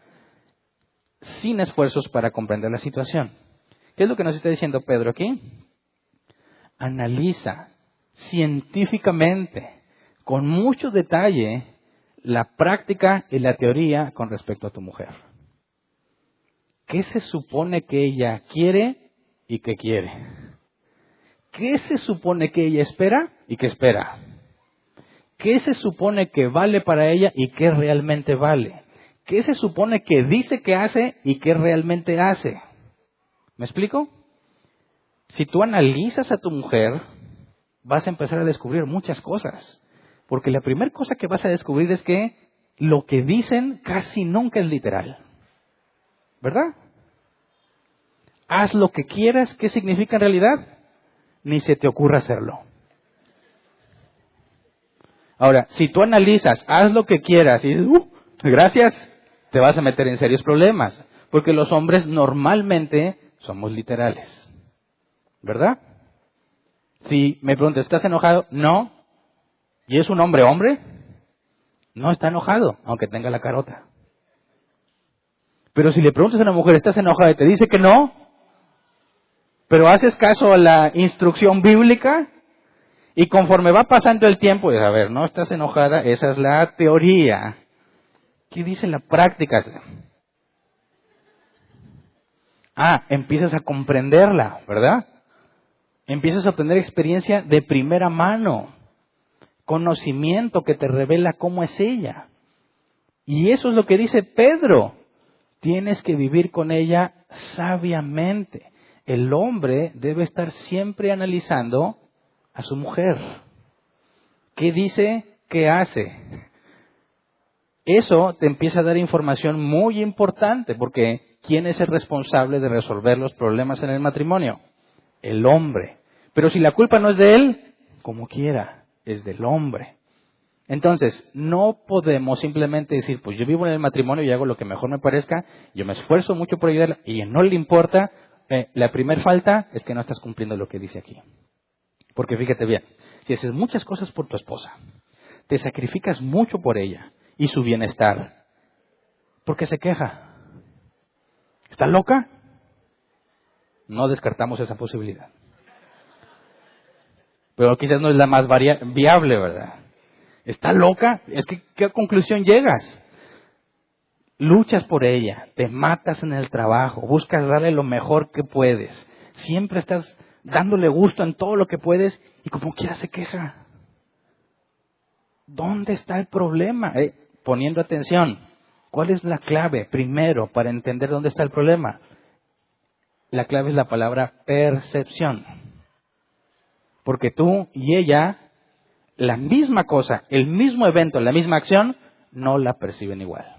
sin esfuerzos para comprender la situación. ¿Qué es lo que nos está diciendo Pedro aquí? Analiza científicamente, con mucho detalle, la práctica y la teoría con respecto a tu mujer. ¿Qué se supone que ella quiere y qué quiere? ¿Qué se supone que ella espera y qué espera? ¿Qué se supone que vale para ella y qué realmente vale? ¿Qué se supone que dice que hace y qué realmente hace? ¿Me explico? Si tú analizas a tu mujer, vas a empezar a descubrir muchas cosas. Porque la primera cosa que vas a descubrir es que lo que dicen casi nunca es literal. ¿Verdad? Haz lo que quieras, ¿qué significa en realidad? Ni se te ocurra hacerlo. Ahora, si tú analizas, haz lo que quieras y gracias, te vas a meter en serios problemas. Porque los hombres normalmente somos literales. ¿Verdad? Si me preguntas, ¿estás enojado? No. ¿Y es un hombre? No está enojado, aunque tenga la carota. Pero si le preguntas a una mujer, ¿estás enojada? Y te dice que no, pero haces caso a la instrucción bíblica, y conforme va pasando el tiempo, a ver, no estás enojada, esa es la teoría. ¿Qué dice la práctica? Empiezas a comprenderla, ¿verdad? Empiezas a obtener experiencia de primera mano, conocimiento que te revela cómo es ella. Y eso es lo que dice Pedro. Tienes que vivir con ella sabiamente. El hombre debe estar siempre analizando a su mujer. ¿Qué dice? ¿Qué hace? Eso te empieza a dar información muy importante, porque ¿quién es el responsable de resolver los problemas en el matrimonio? El hombre. Pero si la culpa no es de él, como quiera, es del hombre. Entonces, no podemos simplemente decir, pues yo vivo en el matrimonio y hago lo que mejor me parezca, yo me esfuerzo mucho por ayudarla y no le importa. La primer falta es que no estás cumpliendo lo que dice aquí. Porque fíjate bien, si haces muchas cosas por tu esposa, te sacrificas mucho por ella y su bienestar, ¿por qué se queja? ¿Está loca? No descartamos esa posibilidad. Pero quizás no es la más viable, ¿verdad? ¿Está loca? Es que, ¿qué conclusión llegas? Luchas por ella, te matas en el trabajo, buscas darle lo mejor que puedes. Siempre estás dándole gusto en todo lo que puedes y como quiera se queja. ¿Dónde está el problema? Poniendo atención, ¿cuál es la clave primero para entender dónde está el problema? La clave es la palabra percepción. Porque tú y ella, la misma cosa, el mismo evento, la misma acción, no la perciben igual.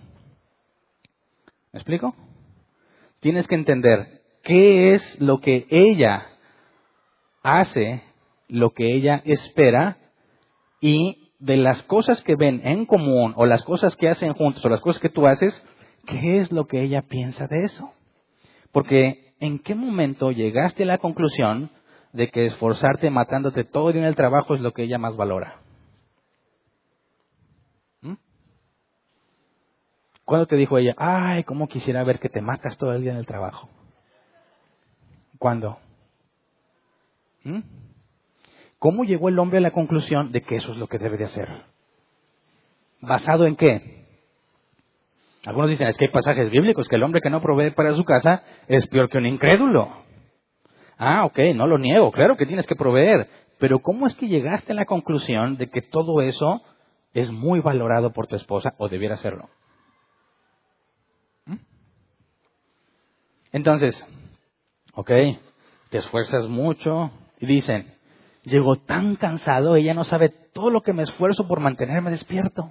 ¿Me explico? Tienes que entender qué es lo que ella hace, lo que ella espera, y de las cosas que ven en común, o las cosas que hacen juntos, o las cosas que tú haces, ¿qué es lo que ella piensa de eso? Porque ¿en qué momento llegaste a la conclusión de que esforzarte matándote todo el día en el trabajo es lo que ella más valora? ¿Cuándo te dijo ella, ay, cómo quisiera ver que te matas todo el día en el trabajo? ¿Cuándo? ¿Cómo llegó el hombre a la conclusión de que eso es lo que debe de hacer? ¿Basado en qué? Algunos dicen, es que hay pasajes bíblicos que el hombre que no provee para su casa es peor que un incrédulo. Ok, no lo niego, claro que tienes que proveer. Pero ¿cómo es que llegaste a la conclusión de que todo eso es muy valorado por tu esposa o debiera serlo? Entonces, te esfuerzas mucho y dicen, llego tan cansado, ella no sabe todo lo que me esfuerzo por mantenerme despierto.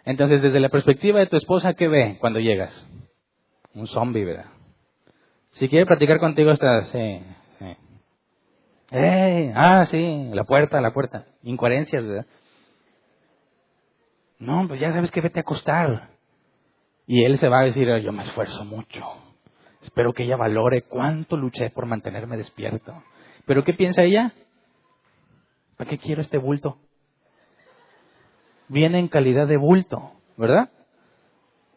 Entonces, desde la perspectiva de tu esposa, ¿qué ve cuando llegas? Un zombie, ¿verdad? Si quiere platicar contigo, está, sí. Sí, la puerta. Incoherencias, ¿verdad? No, pues ya sabes que vete a acostar. Y él se va a decir, yo me esfuerzo mucho. Espero que ella valore cuánto luché por mantenerme despierto. ¿Pero qué piensa ella? ¿Para qué quiero este bulto? Viene en calidad de bulto, ¿verdad?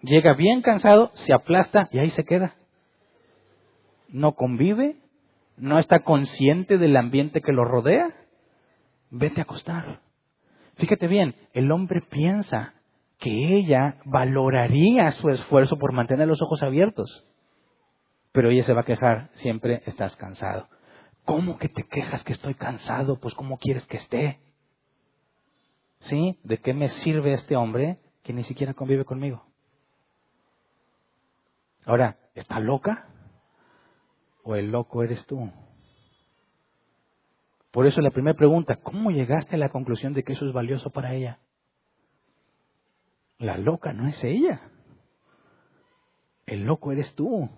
Llega bien cansado, se aplasta y ahí se queda. No convive, no está consciente del ambiente que lo rodea. Vete a acostar. Fíjate bien, el hombre piensa que ella valoraría su esfuerzo por mantener los ojos abiertos. Pero ella se va a quejar, siempre estás cansado. ¿Cómo que te quejas que estoy cansado? Pues ¿cómo quieres que esté? ¿Sí? ¿De qué me sirve este hombre que ni siquiera convive conmigo? Ahora, ¿está loca? ¿O el loco eres tú? Por eso la primera pregunta, ¿cómo llegaste a la conclusión de que eso es valioso para ella? La loca no es ella. El loco eres tú,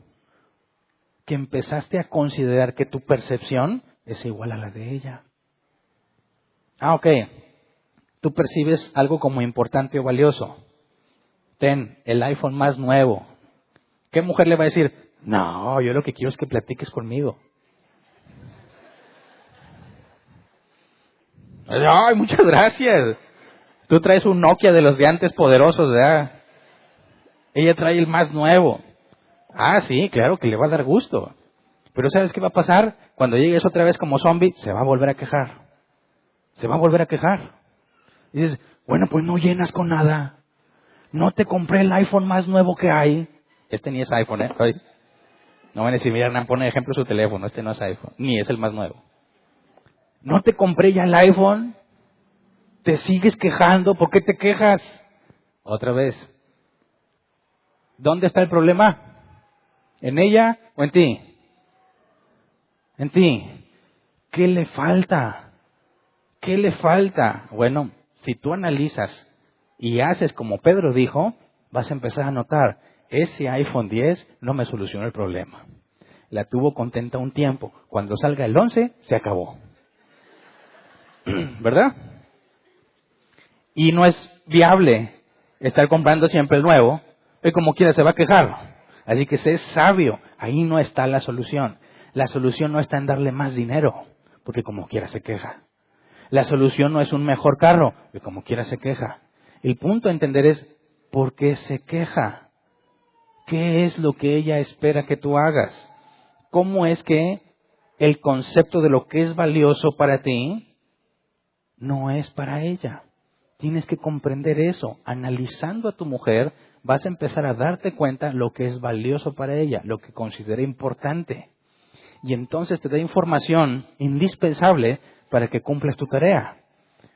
que empezaste a considerar que tu percepción es igual a la de ella. Tú percibes algo como importante o valioso. Ten el iPhone más nuevo. ¿Qué mujer le va a decir? No, yo lo que quiero es que platiques conmigo. Ay, muchas gracias. Tú traes un Nokia de los de antes poderosos, ¿verdad? Ella trae el más nuevo. Ah, sí, claro que le va a dar gusto. Pero ¿sabes qué va a pasar? Cuando llegues otra vez como zombie, se va a volver a quejar. Se va a volver a quejar. Y dices, bueno, pues no llenas con nada. No te compré el iPhone más nuevo que hay. Este ni es iPhone, ¿eh? Ay. No van a decir, mira, Hernán, pone de ejemplo su teléfono. Este no es iPhone, ni es el más nuevo. No te compré ya el iPhone. Te sigues quejando. ¿Por qué te quejas? Otra vez. ¿Dónde está el problema? ¿En ella o en ti? En ti. ¿Qué le falta? ¿Qué le falta? Bueno, si tú analizas y haces como Pedro dijo, vas a empezar a notar, ese iPhone 10 no me solucionó el problema. La tuvo contenta un tiempo. Cuando salga el 11, se acabó. ¿Verdad? Y no es viable estar comprando siempre el nuevo, y como quiera se va a quejar. Así que sé sabio, ahí no está la solución. La solución no está en darle más dinero, porque como quiera se queja. La solución no es un mejor carro, porque como quiera se queja. El punto a entender es, ¿por qué se queja? ¿Qué es lo que ella espera que tú hagas? ¿Cómo es que el concepto de lo que es valioso para ti no es para ella? Tienes que comprender eso. Analizando a tu mujer, vas a empezar a darte cuenta lo que es valioso para ella, lo que considera importante. Y entonces te da información indispensable para que cumplas tu tarea.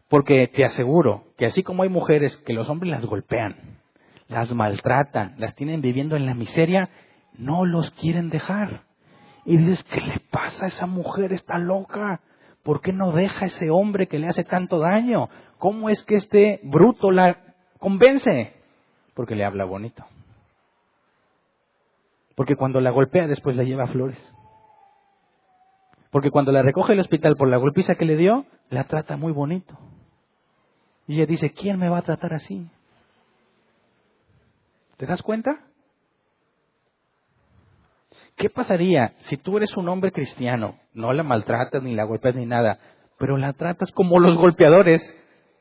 Porque te aseguro que así como hay mujeres que los hombres las golpean, las maltratan, las tienen viviendo en la miseria, no los quieren dejar. Y dices, ¿qué le pasa a esa mujer? Está loca. ¿Por qué no deja a ese hombre que le hace tanto daño? ¿Cómo es que este bruto la convence? Porque le habla bonito. Porque cuando la golpea después la lleva flores. Porque cuando la recoge del hospital por la golpiza que le dio, la trata muy bonito. Y ella dice, ¿quién me va a tratar así? ¿Te das cuenta? ¿Qué pasaría si tú eres un hombre cristiano? No la maltratas, ni la golpeas, ni nada, pero la tratas como los golpeadores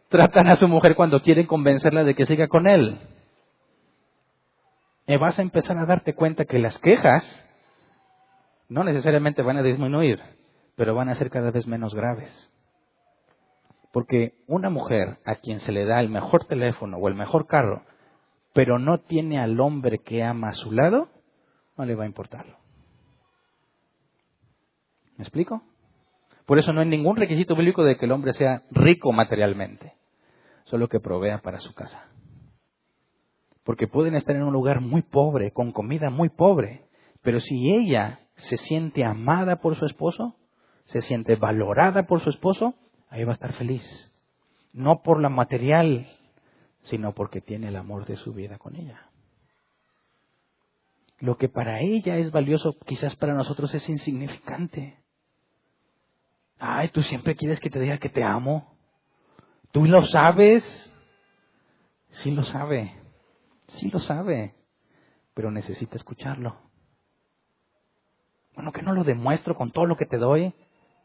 tratan a su mujer cuando quieren convencerla de que siga con él. Y vas a empezar a darte cuenta que las quejas no necesariamente van a disminuir, pero van a ser cada vez menos graves. Porque una mujer a quien se le da el mejor teléfono o el mejor carro, pero no tiene al hombre que ama a su lado, no le va a importar. ¿Me explico? Por eso no hay ningún requisito bíblico de que el hombre sea rico materialmente, solo que provea para su casa. Porque pueden estar en un lugar muy pobre, con comida muy pobre, pero si ella se siente amada por su esposo, se siente valorada por su esposo, ahí va a estar feliz. No por la material, sino porque tiene el amor de su vida con ella. Lo que para ella es valioso, quizás para nosotros es insignificante. Ay, tú siempre quieres que te diga que te amo. ¿Tú lo sabes? Sí lo sabe. Sí lo sabe. Pero necesita escucharlo. Bueno, que no lo demuestro con todo lo que te doy.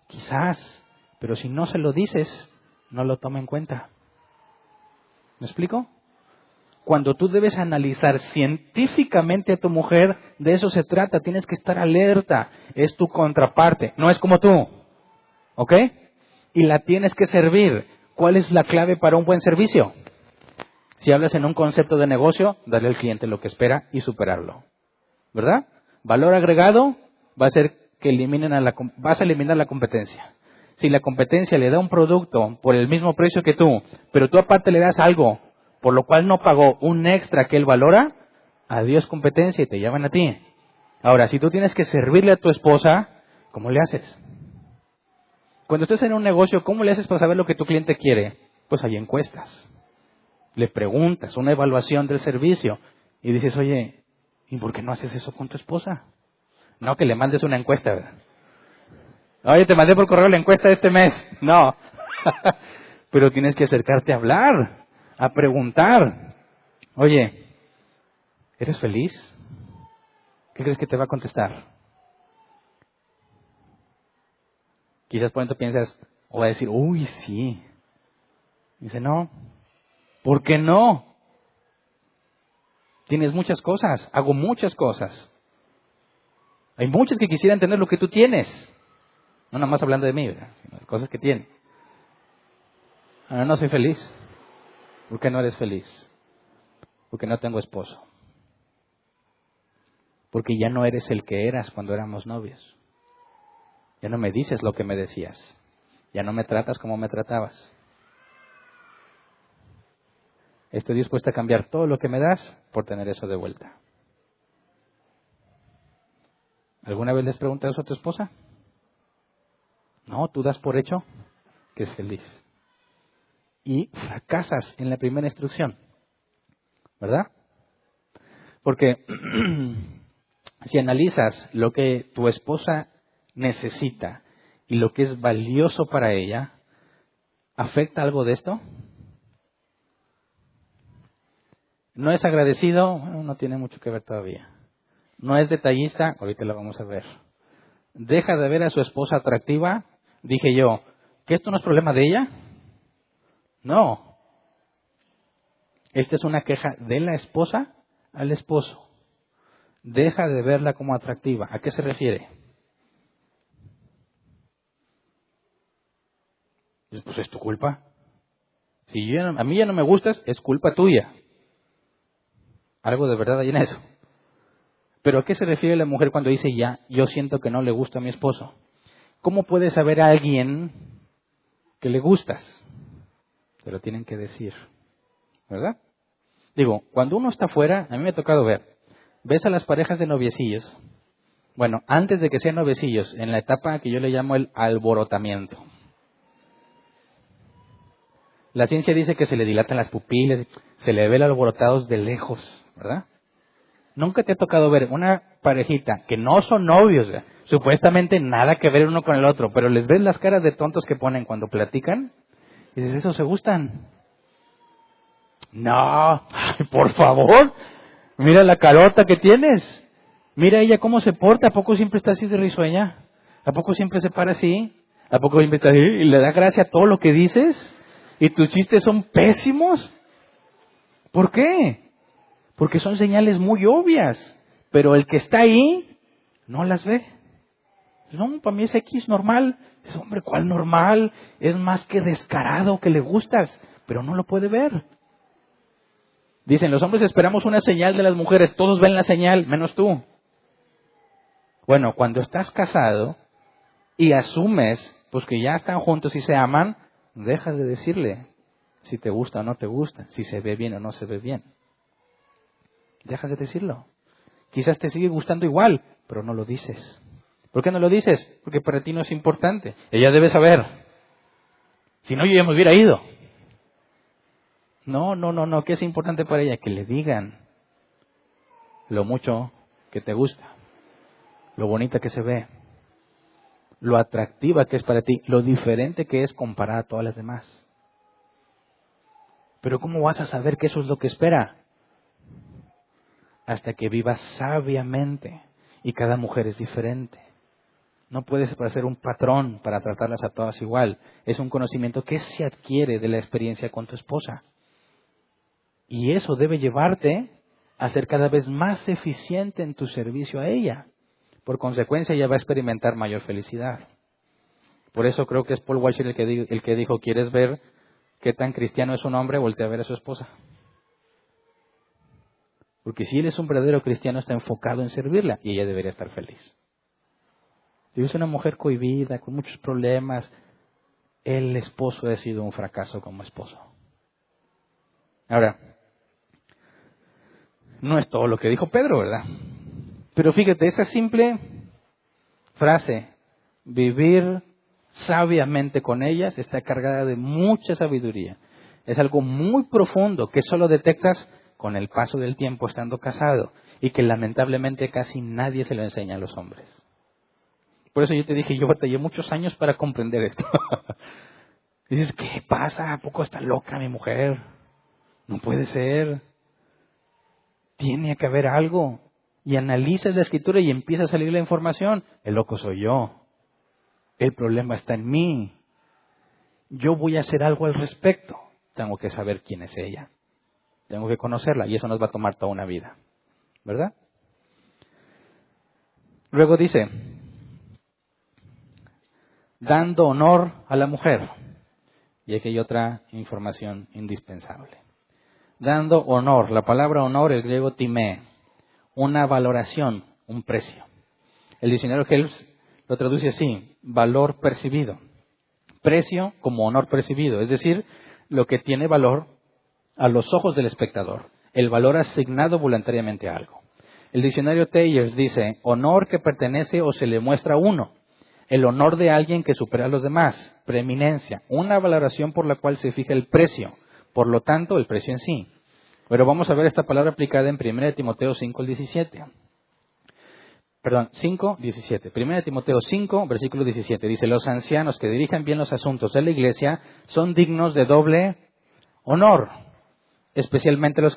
Quizás. Pero si no se lo dices, no lo toma en cuenta. ¿Me explico? Cuando tú debes analizar científicamente a tu mujer, de eso se trata. Tienes que estar alerta. Es tu contraparte. No es como tú. ¿Ok? Y la tienes que servir. ¿Cuál es la clave para un buen servicio? Si hablas en un concepto de negocio, darle al cliente lo que espera y superarlo. ¿Verdad? Valor agregado va a ser que vas a eliminar la competencia. Si la competencia le da un producto por el mismo precio que tú, pero tú aparte le das algo por lo cual no pagó un extra que él valora, adiós competencia y te llaman a ti. Ahora, si tú tienes que servirle a tu esposa, ¿cómo le haces? Cuando estés en un negocio, ¿cómo le haces para saber lo que tu cliente quiere? Pues hay encuestas. Le preguntas, una evaluación del servicio. Y dices, oye, ¿y por qué no haces eso con tu esposa? No que le mandes una encuesta, ¿verdad? Oye, te mandé por correo la encuesta de este mes. No. Pero tienes que acercarte a hablar, a preguntar. Oye, ¿eres feliz? ¿Qué crees que te va a contestar? Quizás por dentro piensas, o va a decir, uy, sí. Dice, no. ¿Por qué no? Tienes muchas cosas, hago muchas cosas. Hay muchos que quisieran tener lo que tú tienes. No nada más hablando de mí, ¿verdad? Sino las cosas que tienen. Ahora no soy feliz. ¿Por qué no eres feliz? Porque no tengo esposo. Porque ya no eres el que eras cuando éramos novios. Ya no me dices lo que me decías. Ya no me tratas como me tratabas. Estoy dispuesta a cambiar todo lo que me das por tener eso de vuelta. ¿Alguna vez les preguntas eso a tu esposa? No, tú das por hecho que es feliz. Y fracasas en la primera instrucción, ¿verdad? Porque si analizas lo que tu esposa necesita y lo que es valioso para ella, ¿afecta algo de esto? ¿No es agradecido? Bueno, no tiene mucho que ver todavía. ¿No es detallista? Ahorita lo vamos a ver. ¿Deja de ver a su esposa atractiva? Dije yo, ¿que esto no es problema de ella? No. Esta es una queja de la esposa al esposo. Deja de verla como atractiva. ¿A qué se refiere? Pues es tu culpa. Si a mí ya no me gustas, es culpa tuya. Algo de verdad hay en eso. Pero ¿a qué se refiere la mujer cuando dice ya, yo siento que no le gusta a mi esposo? ¿Cómo puede saber a alguien que le gustas? Te lo tienen que decir, ¿verdad? Digo, cuando uno está afuera, a mí me ha tocado ver, ves a las parejas de noviecillos, bueno, antes de que sean noviecillos, en la etapa que yo le llamo el alborotamiento. La ciencia dice que se le dilatan las pupilas, se le ve el alborotado de lejos, ¿verdad? Nunca te ha tocado ver una parejita que no son novios, ¿verdad? Supuestamente nada que ver uno con el otro, pero les ves las caras de tontos que ponen cuando platican y dices, ¿esos se gustan? No, ay, por favor, mira la carota que tienes, mira ella cómo se porta, ¿a poco siempre está así de risueña? ¿A poco siempre se para así? ¿A poco siempre está así y le da gracia a todo lo que dices? ¿Y tus chistes son pésimos? ¿Por qué? Porque son señales muy obvias, pero el que está ahí no las ve. No, para mí es X normal. Es, hombre, ¿cuál normal? Es más que descarado que le gustas, pero no lo puede ver. Dicen, los hombres esperamos una señal de las mujeres, todos ven la señal, menos tú. Bueno, cuando estás casado y asumes pues que ya están juntos y se aman, dejas de decirle si te gusta o no te gusta, si se ve bien o no se ve bien. Dejas de decirlo. Quizás te sigue gustando igual, pero no lo dices. ¿Por qué no lo dices? Porque para ti no es importante. Ella debe saber. Si no, yo ya me hubiera ido. No, ¿qué es importante para ella? Que le digan lo mucho que te gusta, lo bonita que se ve, lo atractiva que es para ti, lo diferente que es comparada a todas las demás. Pero ¿cómo vas a saber que eso es lo que espera? Hasta que vivas sabiamente, y cada mujer es diferente. No puedes hacer un patrón para tratarlas a todas igual. Es un conocimiento que se adquiere de la experiencia con tu esposa. Y eso debe llevarte a ser cada vez más eficiente en tu servicio a ella. Por consecuencia, ella va a experimentar mayor felicidad. Por eso creo que es Paul Washer el que dijo, ¿quieres ver qué tan cristiano es un hombre? Voltea a ver a su esposa. Porque si él es un verdadero cristiano, está enfocado en servirla y ella debería estar feliz. Si es una mujer cohibida, con muchos problemas, el esposo ha sido un fracaso como esposo. Ahora, no es todo lo que dijo Pedro, ¿verdad? Pero fíjate, esa simple frase, vivir sabiamente con ellas, está cargada de mucha sabiduría. Es algo muy profundo que solo detectas con el paso del tiempo estando casado y que lamentablemente casi nadie se lo enseña a los hombres. Por eso yo te dije, yo batallé muchos años para comprender esto. Y dices, ¿qué pasa? ¿A poco está loca mi mujer? No puede ser. Tiene que haber algo. Y analizas la escritura y empieza a salir la información. El loco soy yo. El problema está en mí. Yo voy a hacer algo al respecto. Tengo que saber quién es ella. Tengo que conocerla y eso nos va a tomar toda una vida, ¿verdad? Luego dice, dando honor a la mujer. Y aquí hay otra información indispensable. Dando honor, la palabra honor, el griego timé, una valoración, un precio. El diccionario Helps lo traduce así, valor percibido. Precio como honor percibido, es decir, lo que tiene valor a los ojos del espectador, el valor asignado voluntariamente a algo. El diccionario Thayers dice, honor que pertenece o se le muestra a uno, el honor de alguien que supera a los demás, preeminencia, una valoración por la cual se fija el precio, por lo tanto el precio en sí. Pero vamos a ver esta palabra aplicada en 1 Timoteo 5:17. Perdón, 5:17. 1 Timoteo 5, versículo 17. Dice, los ancianos que dirijan bien los asuntos de la iglesia son dignos de doble honor, especialmente los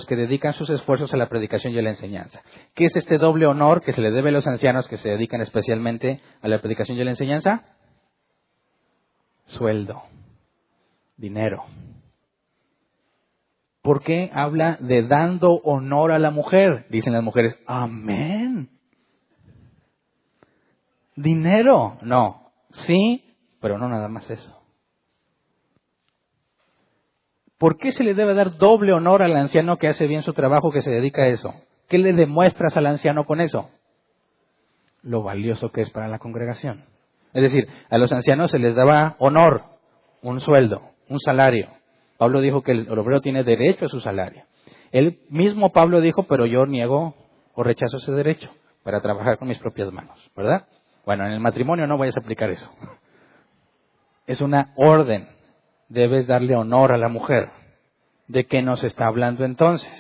que dedican sus esfuerzos a la predicación y a la enseñanza. ¿Qué es este doble honor que se le debe a los ancianos que se dedican especialmente a la predicación y a la enseñanza? Sueldo, dinero. ¿Por qué habla de dando honor a la mujer? Dicen las mujeres, amén. Dinero, no. Sí, pero no nada más eso. ¿Por qué se le debe dar doble honor al anciano que hace bien su trabajo, que se dedica a eso? ¿Qué le demuestras al anciano con eso? Lo valioso que es para la congregación. Es decir, a los ancianos se les daba honor, un sueldo, un salario. Pablo dijo que el obrero tiene derecho a su salario. Él mismo Pablo dijo, pero yo niego o rechazo ese derecho para trabajar con mis propias manos, ¿verdad? Bueno, en el matrimonio no vayas a aplicar eso. Es una orden. Debes darle honor a la mujer. ¿De qué nos está hablando entonces?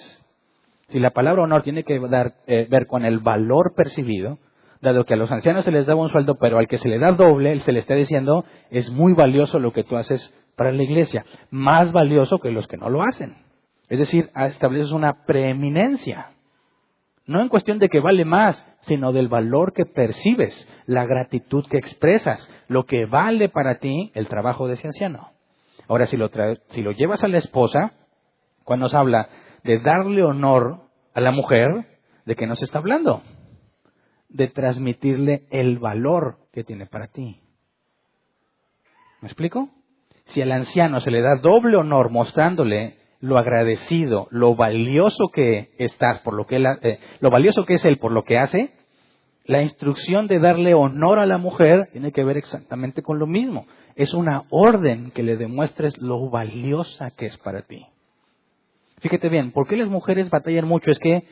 Si la palabra honor tiene que ver con el valor percibido, dado que a los ancianos se les daba un sueldo, pero al que se le da doble, él se le está diciendo, es muy valioso lo que tú haces para la iglesia, más valioso que los que no lo hacen. Es decir, estableces una preeminencia. No en cuestión de que vale más, sino del valor que percibes, la gratitud que expresas, lo que vale para ti el trabajo de ese anciano. Ahora, si lo llevas a la esposa, cuando nos habla de darle honor a la mujer, ¿de qué nos está hablando? De transmitirle el valor que tiene para ti. ¿Me explico? Si al anciano se le da doble honor mostrándole lo agradecido, lo valioso que estás por lo que él, lo valioso que es él por lo que hace, la instrucción de darle honor a la mujer tiene que ver exactamente con lo mismo. Es una orden que le demuestres lo valiosa que es para ti. Fíjate bien, ¿por qué las mujeres batallan mucho? Es que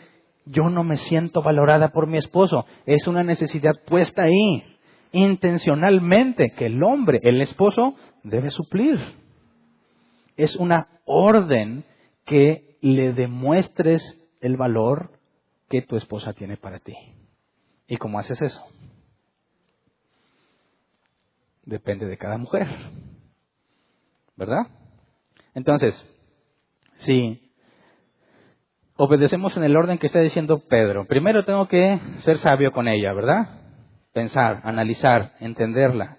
yo no me siento valorada por mi esposo. Es una necesidad puesta ahí, intencionalmente, que el hombre, el esposo, debe suplir. Es una orden que le demuestres el valor que tu esposa tiene para ti. ¿Y cómo haces eso? Depende de cada mujer, ¿verdad? Entonces, si obedecemos en el orden que está diciendo Pedro, primero tengo que ser sabio con ella, ¿verdad? Pensar, analizar, entenderla.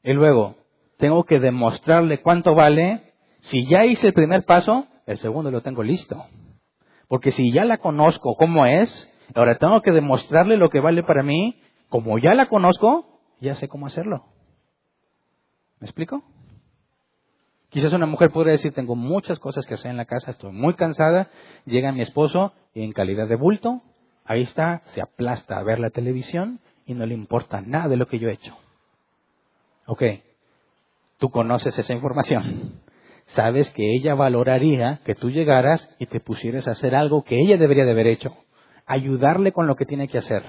Y luego, tengo que demostrarle cuánto vale. Si ya hice el primer paso, el segundo lo tengo listo. Porque si ya la conozco cómo es, ahora tengo que demostrarle lo que vale para mí. Como ya la conozco, ya sé cómo hacerlo. ¿Me explico? Quizás una mujer podría decir, tengo muchas cosas que hacer en la casa, estoy muy cansada. Llega mi esposo y en calidad de bulto, ahí está, se aplasta a ver la televisión y no le importa nada de lo que yo he hecho. Ok, tú conoces esa información. Sabes que ella valoraría que tú llegaras y te pusieras a hacer algo que ella debería de haber hecho. Ayudarle con lo que tiene que hacer,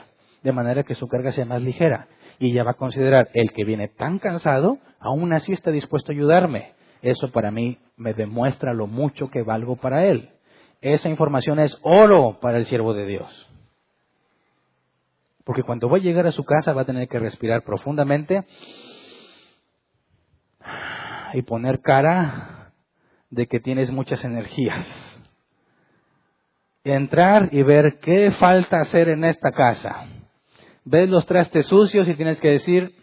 de manera que su carga sea más ligera. Y ella va a considerar, el que viene tan cansado, aún así está dispuesto a ayudarme. Eso para mí me demuestra lo mucho que valgo para él. Esa información es oro para el siervo de Dios. Porque cuando va a llegar a su casa va a tener que respirar profundamente y poner cara de que tienes muchas energías. Entrar y ver qué falta hacer en esta casa. Ves los trastes sucios y tienes que decir,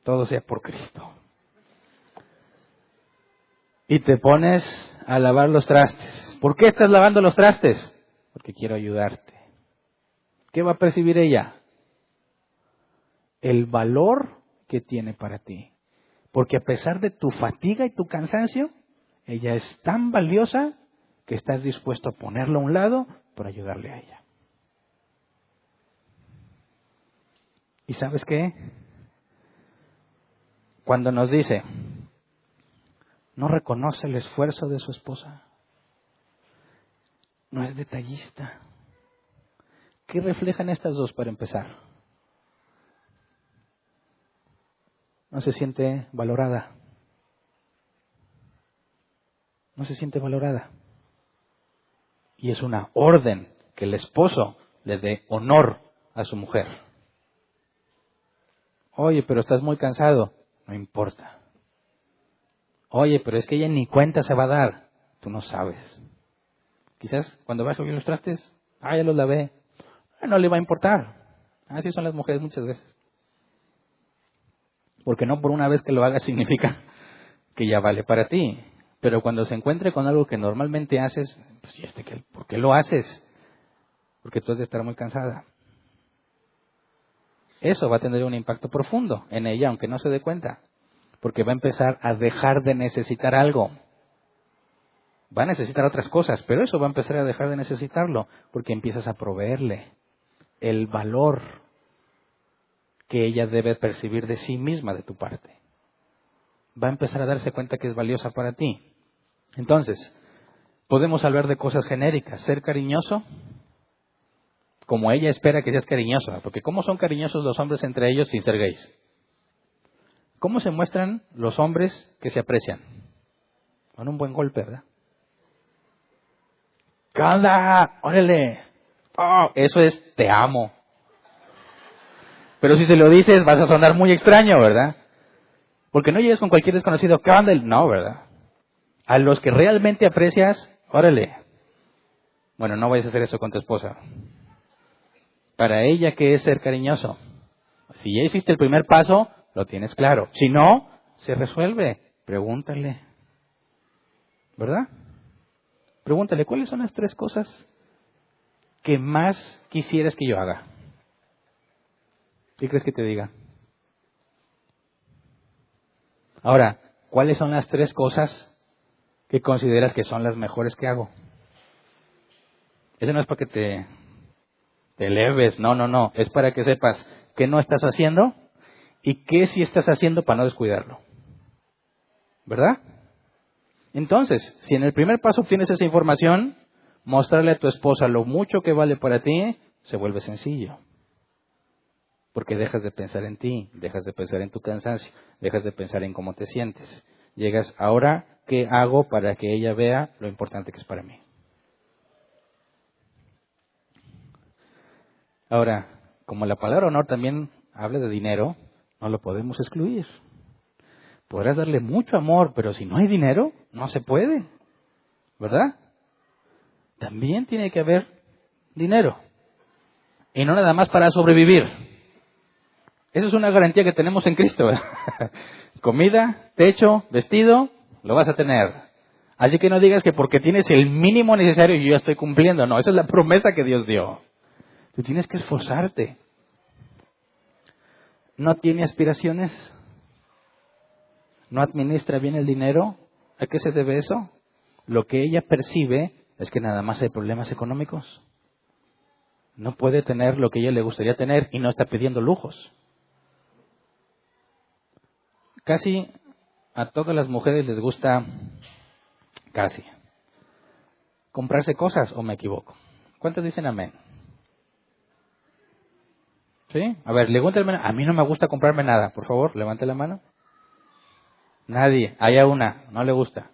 todo sea por Cristo. y te pones a lavar los trastes. ¿Por qué estás lavando los trastes? Porque quiero ayudarte. ¿Qué va a percibir ella? El valor que tiene para ti. Porque a pesar de tu fatiga y tu cansancio, ella es tan valiosa que estás dispuesto a ponerlo a un lado para ayudarle a ella. ¿Y sabes qué? Cuando nos dice, no reconoce el esfuerzo de su esposa, no es detallista. ¿Qué reflejan estas dos para empezar? No se siente valorada. No se siente valorada. Y es una orden que el esposo le dé honor a su mujer. Oye, pero estás muy cansado. No importa. Oye, pero es que ella ni cuenta se va a dar. Tú no sabes. Quizás cuando vas a subir los trastes, ya los lavé. No le va a importar. Así son las mujeres muchas veces. Porque no por una vez que lo hagas significa que ya vale para ti. Pero cuando se encuentre con algo que normalmente haces, pues ¿por qué lo haces? Porque tú has de estar muy cansada. Eso va a tener un impacto profundo en ella, aunque no se dé cuenta. Porque va a empezar a dejar de necesitar algo. Va a necesitar otras cosas, pero eso va a empezar a dejar de necesitarlo, porque empiezas a proveerle el valor que ella debe percibir de sí misma de tu parte. Va a empezar a darse cuenta que es valiosa para ti. Entonces, podemos hablar de cosas genéricas. Ser cariñoso, como ella espera que seas cariñoso. Porque ¿cómo son cariñosos los hombres entre ellos sin ser gays? ¿Cómo se muestran los hombres que se aprecian? Con un buen golpe, ¿verdad? ¿Qué onda? ¡Órale! Oh, eso es te amo. Pero si se lo dices vas a sonar muy extraño, ¿verdad? Porque no llegues con cualquier desconocido. ¿Qué onda? No, ¿verdad? A los que realmente aprecias, órale. Bueno, no vayas a hacer eso con tu esposa. Para ella, ¿qué es ser cariñoso? Si ya hiciste el primer paso, lo tienes claro. Si no, se resuelve. Pregúntale. ¿Verdad? Pregúntale, ¿cuáles son las 3 cosas que más quisieras que yo haga? ¿Qué crees que te diga? Ahora, ¿cuáles son las 3 cosas que consideras que son las mejores que hago? Eso no es para que te eleves, no. Es para que sepas qué no estás haciendo y qué sí estás haciendo para no descuidarlo. ¿Verdad? Entonces, si en el primer paso obtienes esa información, mostrarle a tu esposa lo mucho que vale para ti, se vuelve sencillo. Porque dejas de pensar en ti, dejas de pensar en tu cansancio, dejas de pensar en cómo te sientes. Llegas, ahora, ¿qué hago para que ella vea lo importante que es para mí? Ahora, como la palabra honor también habla de dinero, no lo podemos excluir. Podrás darle mucho amor, pero si no hay dinero, no se puede. ¿Verdad? También tiene que haber dinero. Y no nada más para sobrevivir. Eso es una garantía que tenemos en Cristo. Comida, techo, vestido, lo vas a tener. Así que no digas que porque tienes el mínimo necesario yo ya estoy cumpliendo. No, esa es la promesa que Dios dio. Tú tienes que esforzarte. ¿No tiene aspiraciones? ¿No administra bien el dinero? ¿A qué se debe eso? Lo que ella percibe es que nada más hay problemas económicos. No puede tener lo que a ella le gustaría tener y no está pidiendo lujos. Casi a todas las mujeres les gusta, casi, comprarse cosas, ¿o me equivoco? ¿Cuántos dicen amén? ¿Sí? A ver, levántame. A mí no me gusta comprarme nada. Por favor, levante la mano. Nadie. Haya una. No le gusta.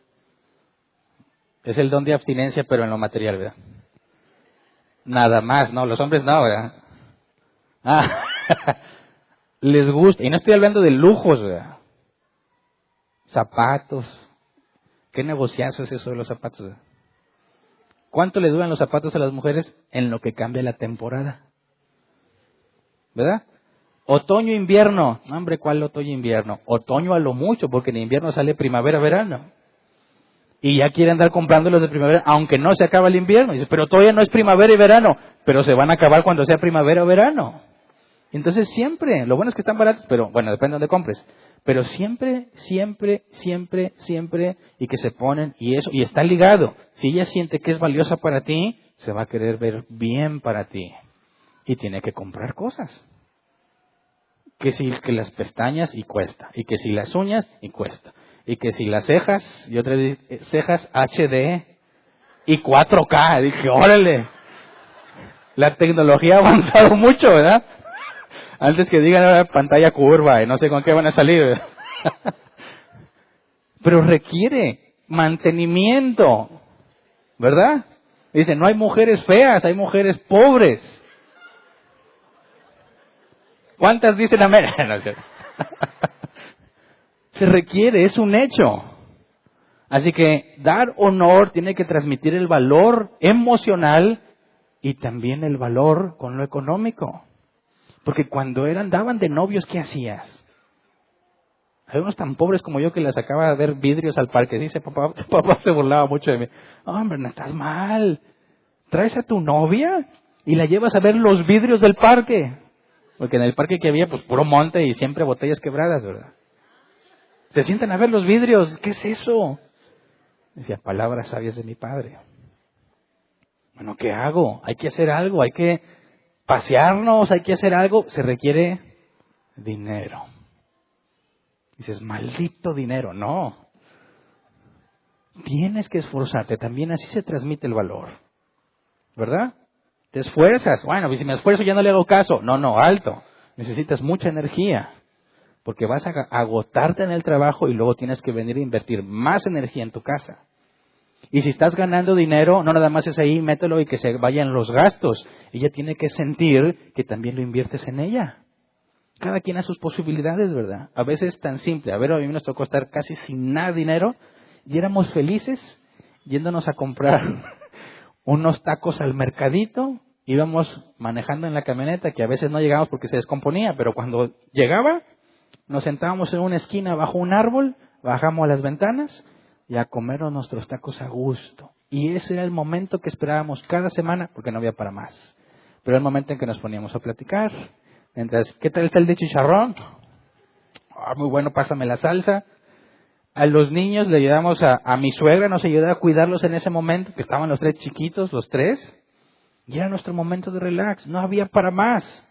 Es el don de abstinencia, pero en lo material, ¿verdad? Nada más, ¿no? Los hombres no, ¿verdad? Ah, les gusta. Y no estoy hablando de lujos, ¿verdad? Zapatos. ¿Qué negociazo es eso de los zapatos, ¿verdad? ¿Cuánto le duran los zapatos a las mujeres? En lo que cambia la temporada. ¿Verdad? Otoño, invierno. No, hombre, ¿cuál otoño, invierno? Otoño a lo mucho, porque en invierno sale primavera, verano. Y ya quieren andar comprando los de primavera, aunque no se acaba el invierno. Dice, pero todavía no es primavera y verano. Pero se van a acabar cuando sea primavera o verano. Entonces siempre, lo bueno es que están baratos, pero bueno, depende de dónde compres. Pero siempre, y que se ponen, y eso, y está ligado. Si ella siente que es valiosa para ti, se va a querer ver bien para ti. Y tiene que comprar cosas. Que si que las pestañas, y cuesta. Y que si las uñas, y cuesta. Y que si las cejas, y otras cejas HD, y 4K. Dije, órale, la tecnología ha avanzado mucho, ¿verdad? Antes que digan ahora pantalla curva y no sé con qué van a salir. Pero requiere mantenimiento, ¿verdad? Dice, no hay mujeres feas, hay mujeres pobres. ¿Cuántas dicen amén? Se requiere, es un hecho. Así que dar honor tiene que transmitir el valor emocional y también el valor con lo económico. Porque cuando andaban de novios, ¿qué hacías? Hay unos tan pobres como yo que les sacaba a ver vidrios al parque. Dice, papá se burlaba mucho de mí. Hombre, no estás mal. Traes a tu novia y la llevas a ver los vidrios del parque. Porque en el parque que había, pues puro monte y siempre botellas quebradas, ¿verdad? Se sientan a ver los vidrios. ¿Qué es eso? Decía, palabras sabias de mi padre. Bueno, ¿qué hago? Hay que hacer algo, hay que pasearnos, hay que hacer algo. Se requiere dinero. Dices, maldito dinero. No. Tienes que esforzarte. También así se transmite el valor. ¿Verdad? Te esfuerzas. Bueno, si me esfuerzo ya no le hago caso. No, alto. Necesitas mucha energía. Porque vas a agotarte en el trabajo y luego tienes que venir a invertir más energía en tu casa. Y si estás ganando dinero, no nada más es ahí, mételo y que se vayan los gastos. Ella tiene que sentir que también lo inviertes en ella. Cada quien a sus posibilidades, ¿verdad? A veces es tan simple. A mí nos tocó estar casi sin nada de dinero y éramos felices yéndonos a comprar unos tacos al mercadito. Íbamos manejando en la camioneta, que a veces no llegábamos porque se descomponía, pero cuando llegaba, nos sentábamos en una esquina bajo un árbol, bajamos a las ventanas y a comernos nuestros tacos a gusto. Y ese era el momento que esperábamos cada semana, porque no había para más. Pero era el momento en que nos poníamos a platicar. Mientras, ¿qué tal está el de chicharrón? Muy bueno, pásame la salsa. A los niños le ayudamos a mi suegra, nos ayudaba a cuidarlos en ese momento, que estaban los tres chiquitos, los tres. Y era nuestro momento de relax, no había para más.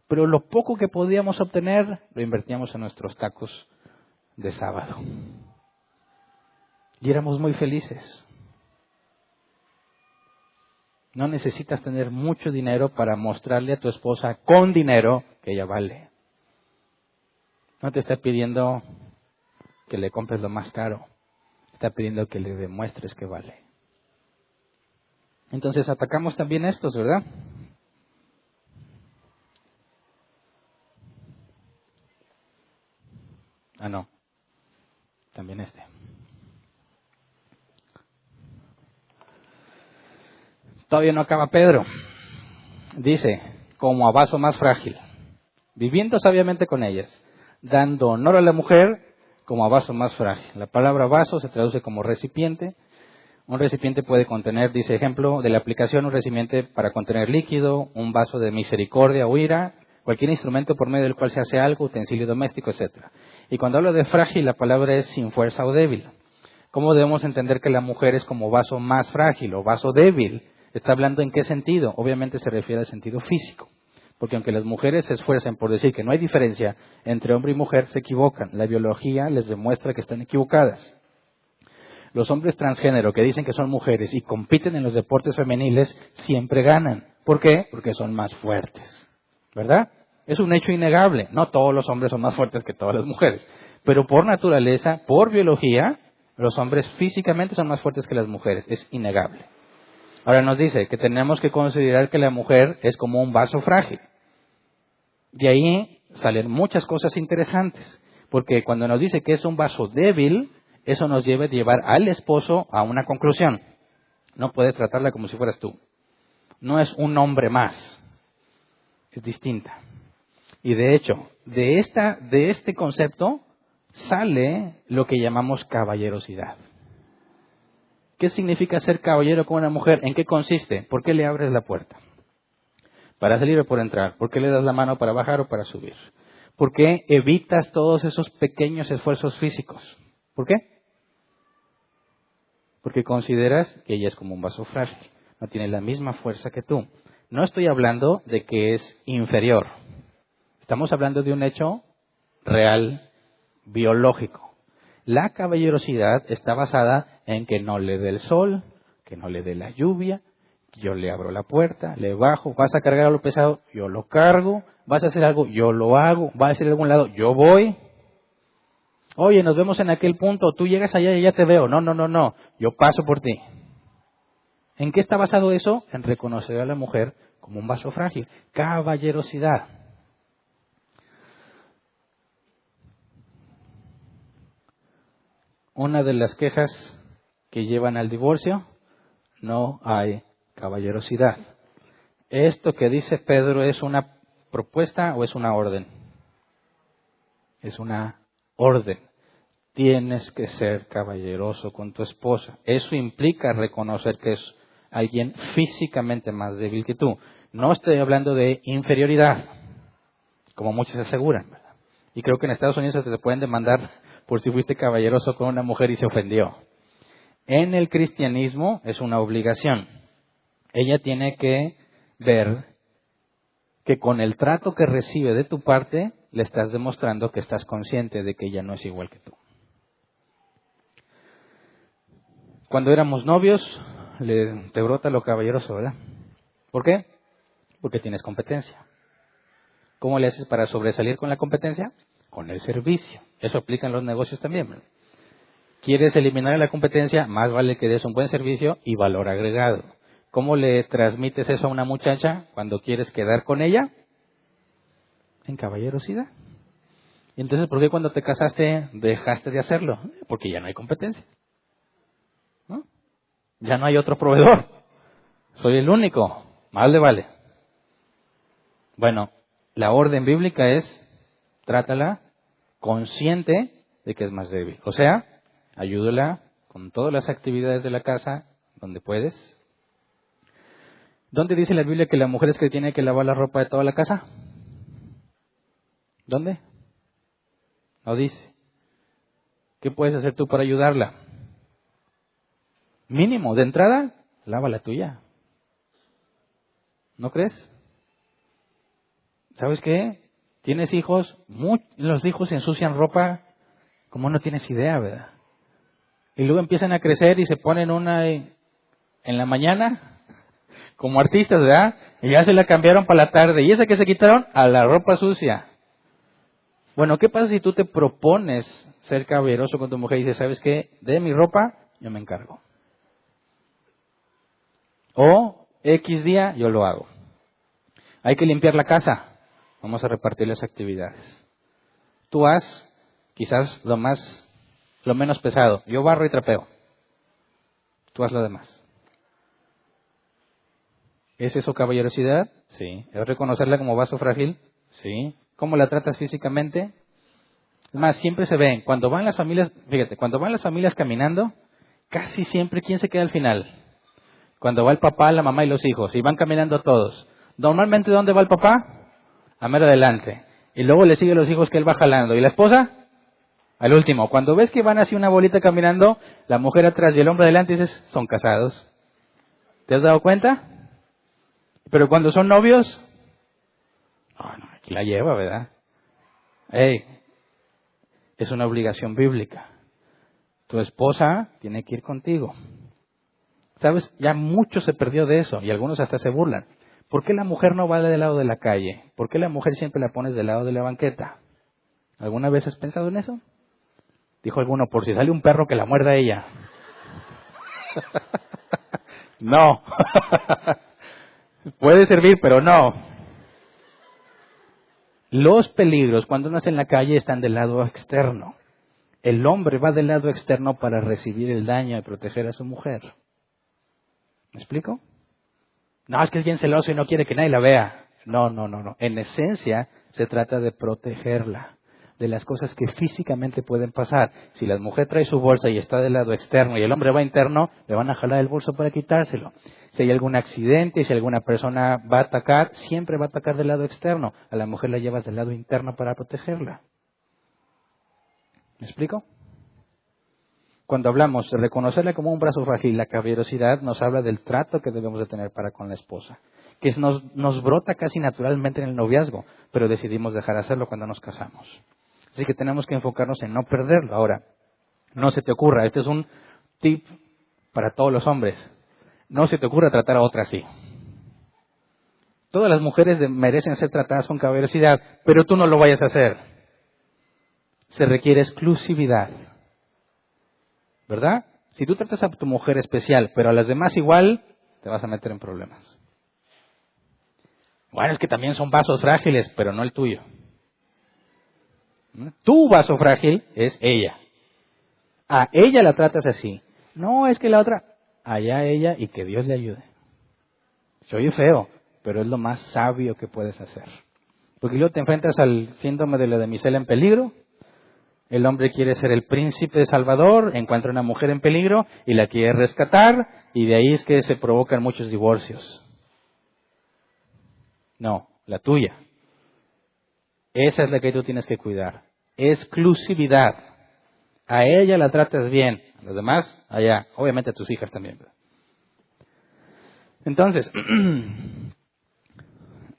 Pero lo poco que podíamos obtener, lo invertíamos en nuestros tacos de sábado. Y éramos muy felices. No necesitas tener mucho dinero para mostrarle a tu esposa con dinero que ella vale. No te está pidiendo que le compres lo más caro. Está pidiendo que le demuestres que vale. Entonces atacamos también estos, ¿verdad? No. También este. Todavía no acaba Pedro. Dice, como a vaso más frágil, viviendo sabiamente con ellas, dando honor a la mujer como a vaso más frágil. La palabra vaso se traduce como recipiente. Un recipiente puede contener, dice ejemplo de la aplicación, un recipiente para contener líquido, un vaso de misericordia o ira, cualquier instrumento por medio del cual se hace algo, utensilio doméstico, etc. Y cuando hablo de frágil, la palabra es sin fuerza o débil. ¿Cómo debemos entender que la mujer es como vaso más frágil o vaso débil? ¿Está hablando en qué sentido? Obviamente se refiere al sentido físico. Porque aunque las mujeres se esfuerzan por decir que no hay diferencia entre hombre y mujer, se equivocan. La biología les demuestra que están equivocadas. Los hombres transgénero que dicen que son mujeres y compiten en los deportes femeniles siempre ganan. ¿Por qué? Porque son más fuertes. ¿Verdad? Es un hecho innegable. No todos los hombres son más fuertes que todas las mujeres. Pero por naturaleza, por biología, los hombres físicamente son más fuertes que las mujeres. Es innegable. Ahora nos dice que tenemos que considerar que la mujer es como un vaso frágil. De ahí salen muchas cosas interesantes. Porque cuando nos dice que es un vaso débil, eso nos debe llevar al esposo a una conclusión. No puedes tratarla como si fueras tú. No es un hombre más. Es distinta. Y de hecho, de este concepto sale lo que llamamos caballerosidad. ¿Qué significa ser caballero con una mujer? ¿En qué consiste? ¿Por qué le abres la puerta? ¿Para salir o por entrar? ¿Por qué le das la mano para bajar o para subir? ¿Por qué evitas todos esos pequeños esfuerzos físicos? ¿Por qué? Porque consideras que ella es como un vaso frágil, no tiene la misma fuerza que tú. No estoy hablando de que es inferior. Estamos hablando de un hecho real, biológico. La caballerosidad está basada en que no le dé el sol, que no le dé la lluvia, yo le abro la puerta, le bajo, vas a cargar algo pesado, yo lo cargo, vas a hacer algo, yo lo hago, vas a ir a algún lado, yo voy. Oye, nos vemos en aquel punto, tú llegas allá y ya te veo. No, yo paso por ti. ¿En qué está basado eso? En reconocer a la mujer como un vaso frágil. Caballerosidad. Una de las quejas que llevan al divorcio, no hay caballerosidad. ¿Esto que dice Pedro es una propuesta o es una orden? Es una orden. Tienes que ser caballeroso con tu esposa. Eso implica reconocer que es alguien físicamente más débil que tú. No estoy hablando de inferioridad, como muchos aseguran, ¿verdad? Y creo que en Estados Unidos te pueden demandar por si fuiste caballeroso con una mujer y se ofendió. En el cristianismo es una obligación. Ella tiene que ver que con el trato que recibe de tu parte, le estás demostrando que estás consciente de que ella no es igual que tú. Cuando éramos novios, te brota lo caballeroso, ¿verdad? ¿Por qué? Porque tienes competencia. ¿Cómo le haces para sobresalir con la competencia? Con el servicio. Eso aplica en los negocios también, ¿verdad? ¿Quieres eliminar la competencia? Más vale que des un buen servicio y valor agregado. ¿Cómo le transmites eso a una muchacha cuando quieres quedar con ella? En caballerosidad. Entonces, ¿por qué cuando te casaste dejaste de hacerlo? Porque ya no hay competencia, ¿no? Ya no hay otro proveedor. Soy el único. Más le vale. Bueno, la orden bíblica es, trátala consciente de que es más débil. O sea, ayúdala con todas las actividades de la casa donde puedes. ¿Dónde dice la Biblia que la mujer es que tiene que lavar la ropa de toda la casa? ¿Dónde? No dice. ¿Qué puedes hacer tú para ayudarla? Mínimo, de entrada, lava la tuya. ¿No crees? ¿Sabes qué? Tienes hijos, los hijos se ensucian ropa como no tienes idea, ¿verdad? Y luego empiezan a crecer y se ponen una en la mañana como artistas, ¿verdad? Y ya se la cambiaron para la tarde. ¿Y esa que se quitaron? A la ropa sucia. Bueno, ¿qué pasa si tú te propones ser caballeroso con tu mujer y dices, ¿sabes qué? De mi ropa, yo me encargo. O X día, yo lo hago. Hay que limpiar la casa. Vamos a repartir las actividades. Tú haz quizás lo menos pesado. Yo barro y trapeo. Tú haz lo demás. ¿Es eso caballerosidad? Sí. ¿Es reconocerla como vaso frágil? Sí. ¿Cómo la tratas físicamente? Es más, siempre se ven. Cuando van las familias, fíjate, cuando van las familias caminando, casi siempre, ¿quién se queda al final? Cuando va el papá, la mamá y los hijos. Y van caminando todos. Normalmente, ¿dónde va el papá? A mero adelante. Y luego le siguen los hijos que él va jalando. ¿Y la esposa? Al último. Cuando ves que van así una bolita caminando, la mujer atrás y el hombre adelante, dices, son casados. ¿Te has dado cuenta? Pero cuando son novios, no, aquí la lleva, ¿verdad? Es una obligación bíblica. Tu esposa tiene que ir contigo. ¿Sabes? Ya mucho se perdió de eso y algunos hasta se burlan. ¿Por qué la mujer no va del lado de la calle? ¿Por qué la mujer siempre la pones del lado de la banqueta? ¿Alguna vez has pensado en eso? Dijo alguno, por si sale un perro que la muerda a ella. No. Puede servir, pero no. Los peligros cuando uno está en la calle están del lado externo. El hombre va del lado externo para recibir el daño y proteger a su mujer. ¿Me explico? No, es que es bien celoso y no quiere que nadie la vea. No. En esencia se trata de protegerla. de las cosas que físicamente pueden pasar. Si la mujer trae su bolsa y está del lado externo y el hombre va interno, le van a jalar el bolso para quitárselo. Si hay algún accidente, si alguna persona va a atacar, siempre va a atacar del lado externo. A la mujer la llevas del lado interno para protegerla. ¿Me explico? Cuando hablamos de reconocerla como un brazo frágil, la caballerosidad nos habla del trato que debemos de tener para con la esposa, que nos brota casi naturalmente en el noviazgo, pero decidimos dejar de hacerlo cuando nos casamos. Así que tenemos que enfocarnos en no perderlo. Ahora, no se te ocurra, este es un tip para todos los hombres, no se te ocurra tratar a otra así. Todas las mujeres merecen ser tratadas con caballerosidad, pero tú no lo vayas a hacer. Se requiere exclusividad. ¿Verdad? Si tú tratas a tu mujer especial, pero a las demás igual, te vas a meter en problemas. Bueno, es que también son vasos frágiles, pero no el tuyo. Tu vaso frágil es ella. A ella la tratas así. No, es que la otra, allá ella y que Dios le ayude. Se oye feo, pero es lo más sabio que puedes hacer. Porque luego te enfrentas al síndrome de la damisela en peligro. El hombre quiere ser el príncipe salvador, encuentra una mujer en peligro y la quiere rescatar, y de ahí es que se provocan muchos divorcios. No, la tuya. Esa es la que tú tienes que cuidar. Exclusividad. A ella la tratas bien, a los demás, allá. Obviamente a tus hijas también. Entonces,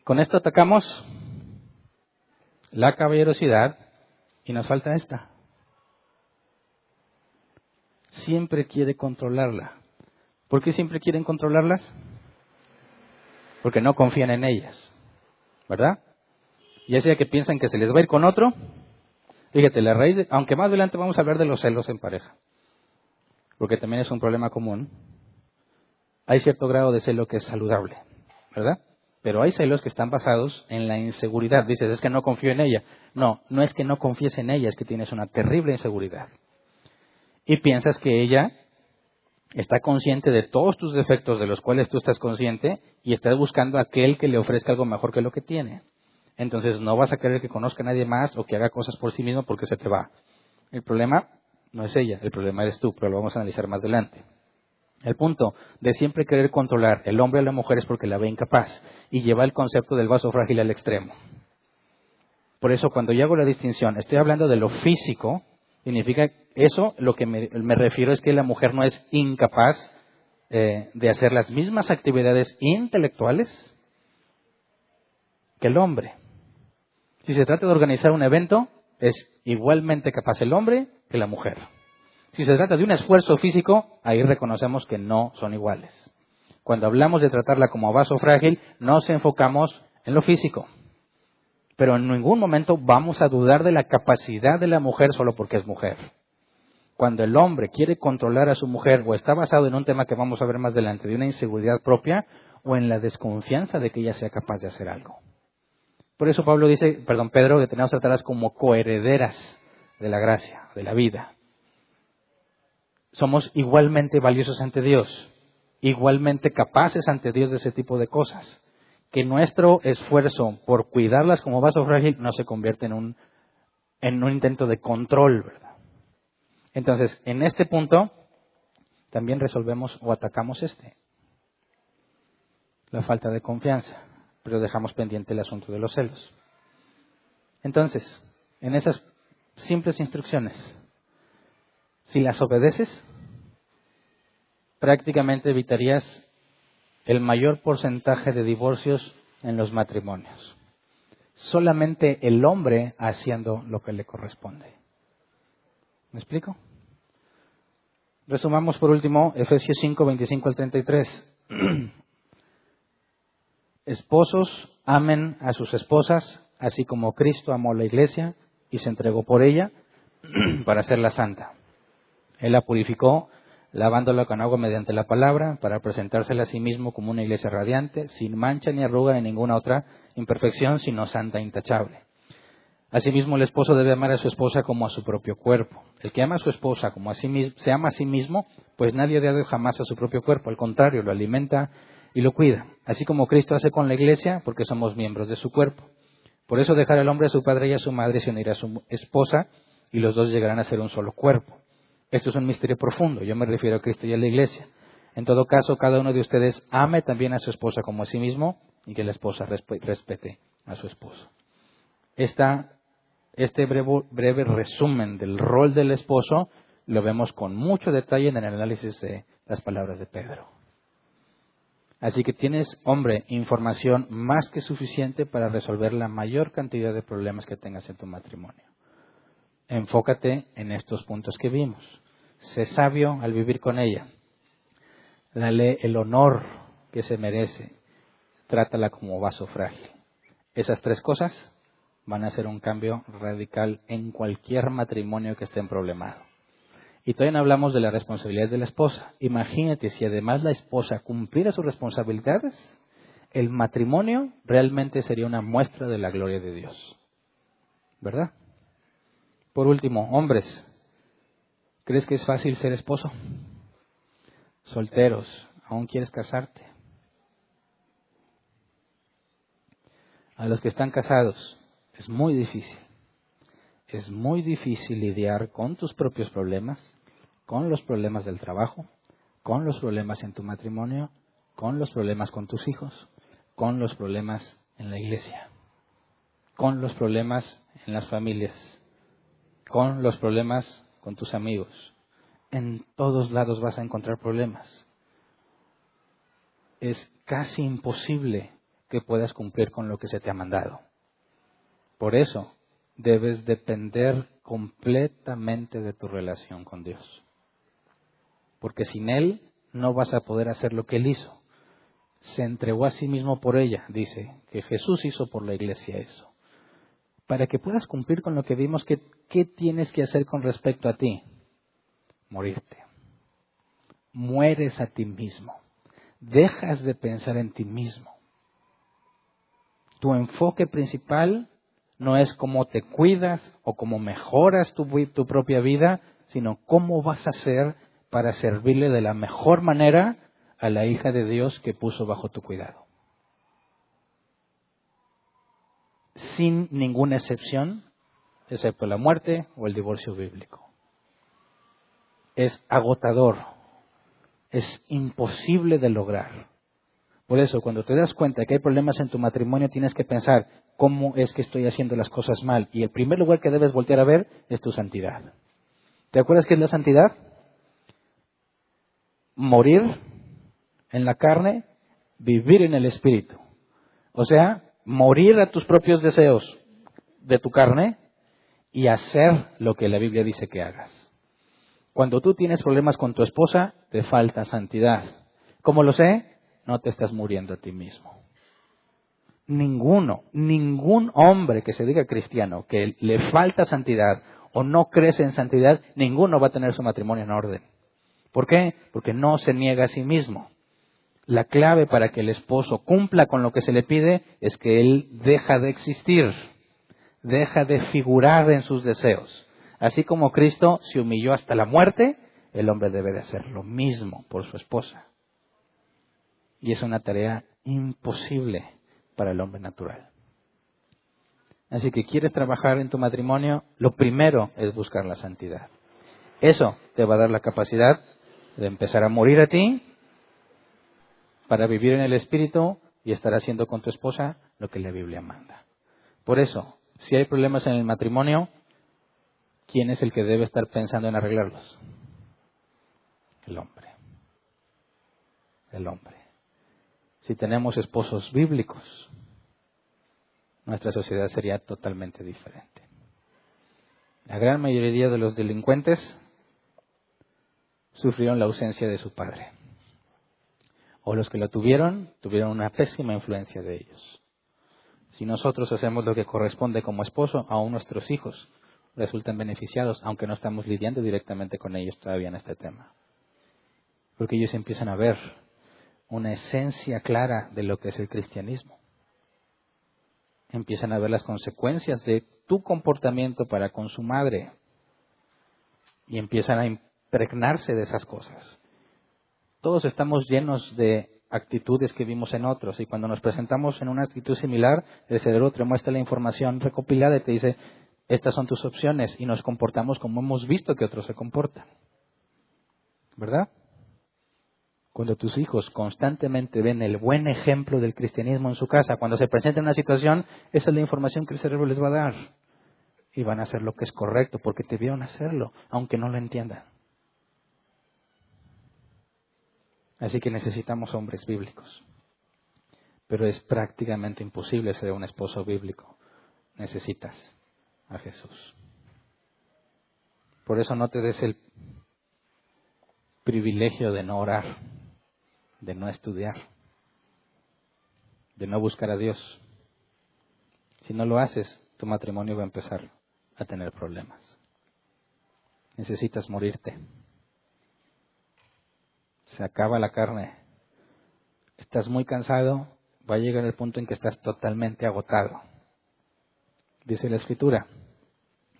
con esto atacamos la caballerosidad. Y nos falta esta. Siempre quiere controlarla. ¿Por qué siempre quieren controlarlas? Porque no confían en ellas. ¿Verdad? Ya sea que piensan que se les va a ir con otro. Fíjate, la raíz, aunque más adelante vamos a hablar de los celos en pareja. Porque también es un problema común. Hay cierto grado de celo que es saludable. ¿Verdad? Pero hay celos que están basados en la inseguridad. Dices, es que no confío en ella. No, no es que no confíes en ella, es que tienes una terrible inseguridad. Y piensas que ella está consciente de todos tus defectos de los cuales tú estás consciente y estás buscando a aquel que le ofrezca algo mejor que lo que tiene. Entonces no vas a querer que conozca a nadie más o que haga cosas por sí mismo porque se te va. El problema no es ella, el problema eres tú, pero lo vamos a analizar más adelante. El punto de siempre querer controlar el hombre a la mujer es porque la ve incapaz y lleva el concepto del vaso frágil al extremo. Por eso cuando yo hago la distinción, estoy hablando de lo físico, significa eso, lo que me refiero es que la mujer no es incapaz de hacer las mismas actividades intelectuales que el hombre. Si se trata de organizar un evento, es igualmente capaz el hombre que la mujer. Si se trata de un esfuerzo físico, ahí reconocemos que no son iguales. Cuando hablamos de tratarla como vaso frágil, nos enfocamos en lo físico. Pero en ningún momento vamos a dudar de la capacidad de la mujer solo porque es mujer. Cuando el hombre quiere controlar a su mujer o está basado en un tema que vamos a ver más adelante, de una inseguridad propia o en la desconfianza de que ella sea capaz de hacer algo. Por eso Pedro dice que tenemos que tratarlas como coherederas de la gracia, de la vida. Somos igualmente valiosos ante Dios, igualmente capaces ante Dios de ese tipo de cosas. Que nuestro esfuerzo por cuidarlas como vaso frágil no se convierte en un intento de control, ¿verdad? Entonces, en este punto, también resolvemos o atacamos la falta de confianza, pero dejamos pendiente el asunto de los celos. Entonces, en esas simples instrucciones, si las obedeces, prácticamente evitarías el mayor porcentaje de divorcios en los matrimonios. Solamente el hombre haciendo lo que le corresponde. ¿Me explico? Resumamos por último Efesios 5, 25 al 33. Esposos, amen a sus esposas, así como Cristo amó a la iglesia y se entregó por ella para hacerla santa. Él la purificó, lavándola con agua mediante la palabra, para presentársela a sí mismo como una iglesia radiante, sin mancha ni arruga ni ninguna otra imperfección, sino santa e intachable. Asimismo, el esposo debe amar a su esposa como a su propio cuerpo. El que ama a su esposa como a sí mismo, se ama a sí mismo, pues nadie ha dado jamás a su propio cuerpo, al contrario, lo alimenta y lo cuida. Así como Cristo hace con la iglesia, porque somos miembros de su cuerpo. Por eso dejará el hombre a su padre y a su madre, se unirá a su esposa, y los dos llegarán a ser un solo cuerpo. Esto es un misterio profundo. Yo me refiero a Cristo y a la Iglesia. En todo caso, cada uno de ustedes ame también a su esposa como a sí mismo, y que la esposa respete a su esposo. Este breve resumen del rol del esposo lo vemos con mucho detalle en el análisis de las palabras de Pedro. Así que tienes, hombre, información más que suficiente para resolver la mayor cantidad de problemas que tengas en tu matrimonio. Enfócate en estos puntos que vimos. Sé sabio al vivir con ella. Dale el honor que se merece. Trátala como vaso frágil. Esas 3 cosas van a hacer un cambio radical en cualquier matrimonio que esté problemado. Y todavía no hablamos de la responsabilidad de la esposa. Imagínate si además la esposa cumpliera sus responsabilidades, el matrimonio realmente sería una muestra de la gloria de Dios. ¿Verdad? Por último, hombres, ¿crees que es fácil ser esposo? Solteros, ¿aún quieres casarte? A los que están casados, es muy difícil. Es muy difícil lidiar con tus propios problemas, con los problemas del trabajo, con los problemas en tu matrimonio, con los problemas con tus hijos, con los problemas en la iglesia, con los problemas en las familias, con los problemas con tus amigos. En todos lados vas a encontrar problemas. Es casi imposible que puedas cumplir con lo que se te ha mandado. Por eso, debes depender completamente de tu relación con Dios. Porque sin Él no vas a poder hacer lo que Él hizo. Se entregó a sí mismo por ella, dice, que Jesús hizo por la iglesia eso. Para que puedas cumplir con lo que vimos, ¿qué tienes que hacer con respecto a ti? Morirte. Mueres a ti mismo. Dejas de pensar en ti mismo. Tu enfoque principal no es cómo te cuidas o cómo mejoras tu propia vida, sino cómo vas a hacer para servirle de la mejor manera a la hija de Dios que puso bajo tu cuidado. Sin ninguna excepción, excepto la muerte o el divorcio bíblico. Es agotador, es imposible de lograr. Por eso, cuando te das cuenta que hay problemas en tu matrimonio, tienes que pensar, ¿cómo es que estoy haciendo las cosas mal? Y el primer lugar que debes voltear a ver es tu santidad. ¿Te acuerdas qué es la santidad? Morir en la carne, vivir en el espíritu. O sea, morir a tus propios deseos de tu carne y hacer lo que la Biblia dice que hagas. Cuando tú tienes problemas con tu esposa, te falta santidad. ¿Cómo lo sé? No te estás muriendo a ti mismo. Ningún hombre que se diga cristiano que le falta santidad o no crece en santidad, ninguno va a tener su matrimonio en orden. ¿Por qué? Porque no se niega a sí mismo. La clave para que el esposo cumpla con lo que se le pide es que él deja de existir, deja de figurar en sus deseos. Así como Cristo se humilló hasta la muerte, el hombre debe de hacer lo mismo por su esposa. Y es una tarea imposible para el hombre natural. Así que quieres trabajar en tu matrimonio, lo primero es buscar la santidad. Eso te va a dar la capacidad de empezar a morir a ti para vivir en el Espíritu y estar haciendo con tu esposa lo que la Biblia manda. Por eso, si hay problemas en el matrimonio, ¿quién es el que debe estar pensando en arreglarlos? El hombre. El hombre. Si tenemos esposos bíblicos, nuestra sociedad sería totalmente diferente. La gran mayoría de los delincuentes sufrieron la ausencia de su padre. O los que lo tuvieron una pésima influencia de ellos. Si nosotros hacemos lo que corresponde como esposo, aún nuestros hijos resultan beneficiados, aunque no estamos lidiando directamente con ellos todavía en este tema. Porque ellos empiezan a ver una esencia clara de lo que es el cristianismo. Empiezan a ver las consecuencias de tu comportamiento para con su madre y empiezan a impregnarse de esas cosas. Todos estamos llenos de actitudes que vimos en otros. Y cuando nos presentamos en una actitud similar, el cerebro te muestra la información recopilada y te dice, estas son tus opciones, y nos comportamos como hemos visto que otros se comportan. ¿Verdad? Cuando tus hijos constantemente ven el buen ejemplo del cristianismo en su casa, cuando se presenta en una situación, esa es la información que el cerebro les va a dar. Y van a hacer lo que es correcto, porque te vieron hacerlo, aunque no lo entiendan. Así que necesitamos hombres bíblicos. Pero es prácticamente imposible ser un esposo bíblico. Necesitas a Jesús. Por eso no te des el privilegio de no orar, de no estudiar, de no buscar a Dios. Si no lo haces, tu matrimonio va a empezar a tener problemas. Necesitas morirte. Se acaba la carne. Estás muy cansado, va a llegar el punto en que estás totalmente agotado. Dice la Escritura,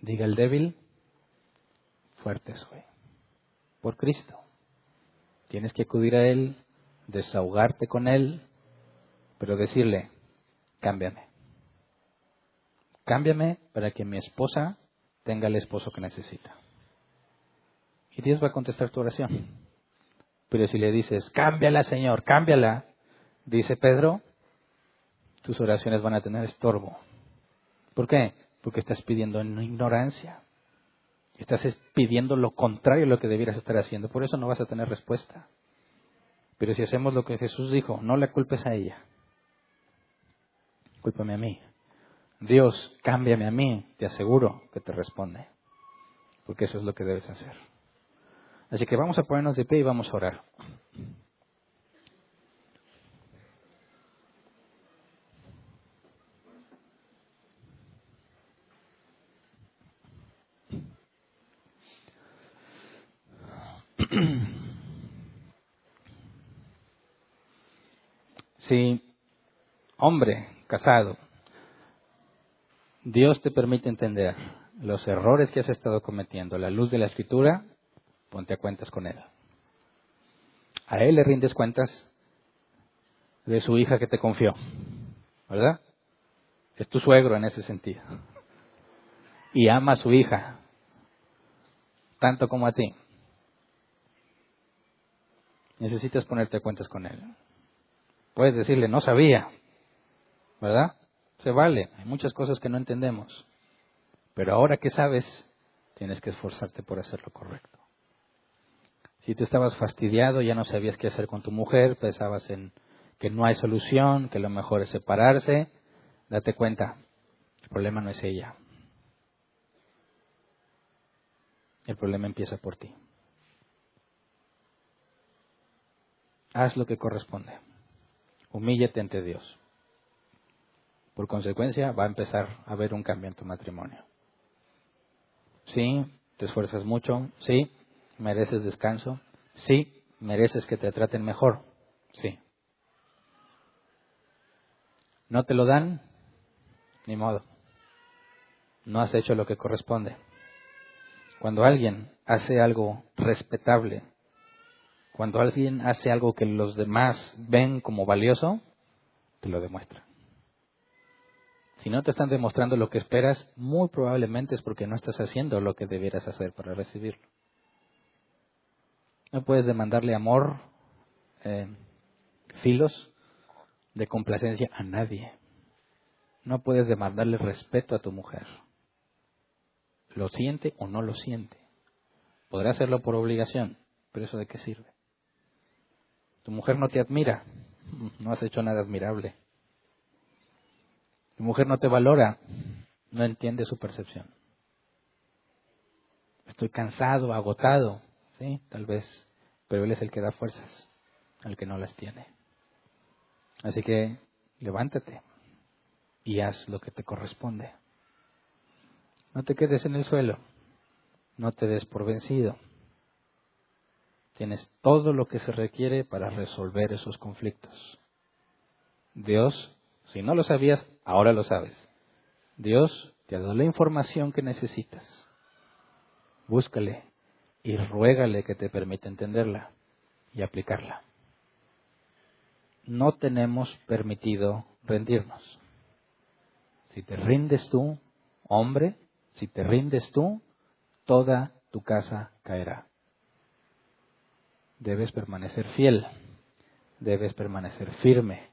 diga el débil, fuerte soy. Por Cristo. Tienes que acudir a Él, desahogarte con Él, pero decirle, cámbiame. Cámbiame para que mi esposa tenga el esposo que necesita. Y Dios va a contestar tu oración. Pero si le dices, cámbiala, Señor, cámbiala, dice Pedro, tus oraciones van a tener estorbo. ¿Por qué? Porque estás pidiendo en ignorancia. Estás pidiendo lo contrario a lo que debieras estar haciendo. Por eso no vas a tener respuesta. Pero si hacemos lo que Jesús dijo, no la culpes a ella. Cúlpame a mí. Dios, cámbiame a mí. Te aseguro que te responde. Porque eso es lo que debes hacer. Así que vamos a ponernos de pie y vamos a orar. Si, hombre, casado, Dios te permite entender los errores que has estado cometiendo a la luz de la Escritura, ponte a cuentas con Él. A Él le rindes cuentas de su hija que te confió, ¿verdad? Es tu suegro en ese sentido. Y ama a su hija, tanto como a ti. Necesitas ponerte a cuentas con Él. Puedes decirle, no sabía, ¿verdad? Se vale, hay muchas cosas que no entendemos. Pero ahora que sabes, tienes que esforzarte por hacer lo correcto. Si tú estabas fastidiado, ya no sabías qué hacer con tu mujer, pensabas en que no hay solución, que lo mejor es separarse, date cuenta, el problema no es ella. El problema empieza por ti. Haz lo que corresponde. Humíllate ante Dios. Por consecuencia, va a empezar a haber un cambio en tu matrimonio. Sí, te esfuerzas mucho. Sí, mereces descanso. Sí, mereces que te traten mejor. Sí. ¿No te lo dan? Ni modo. No has hecho lo que corresponde. Cuando alguien hace algo respetable, cuando alguien hace algo que los demás ven como valioso, te lo demuestra. Si no te están demostrando lo que esperas, muy probablemente es porque no estás haciendo lo que debieras hacer para recibirlo. No puedes demandarle amor, filos de complacencia a nadie. No puedes demandarle respeto a tu mujer. ¿Lo siente o no lo siente? Podrá hacerlo por obligación, pero ¿eso de qué sirve? Tu mujer no te admira, no has hecho nada admirable. Tu mujer no te valora, no entiende su percepción. Estoy cansado, agotado, sí, tal vez, pero Él es el que da fuerzas al que no las tiene. Así que levántate y haz lo que te corresponde. No te quedes en el suelo, no te des por vencido. Tienes todo lo que se requiere para resolver esos conflictos. Dios, si no lo sabías, ahora lo sabes. Dios te ha dado la información que necesitas. Búscale y ruégale que te permita entenderla y aplicarla. no tenemos permitido rendirnos. Si te rindes tú, hombre, si te rindes tú, toda tu casa caerá. Debes permanecer fiel, debes permanecer firme.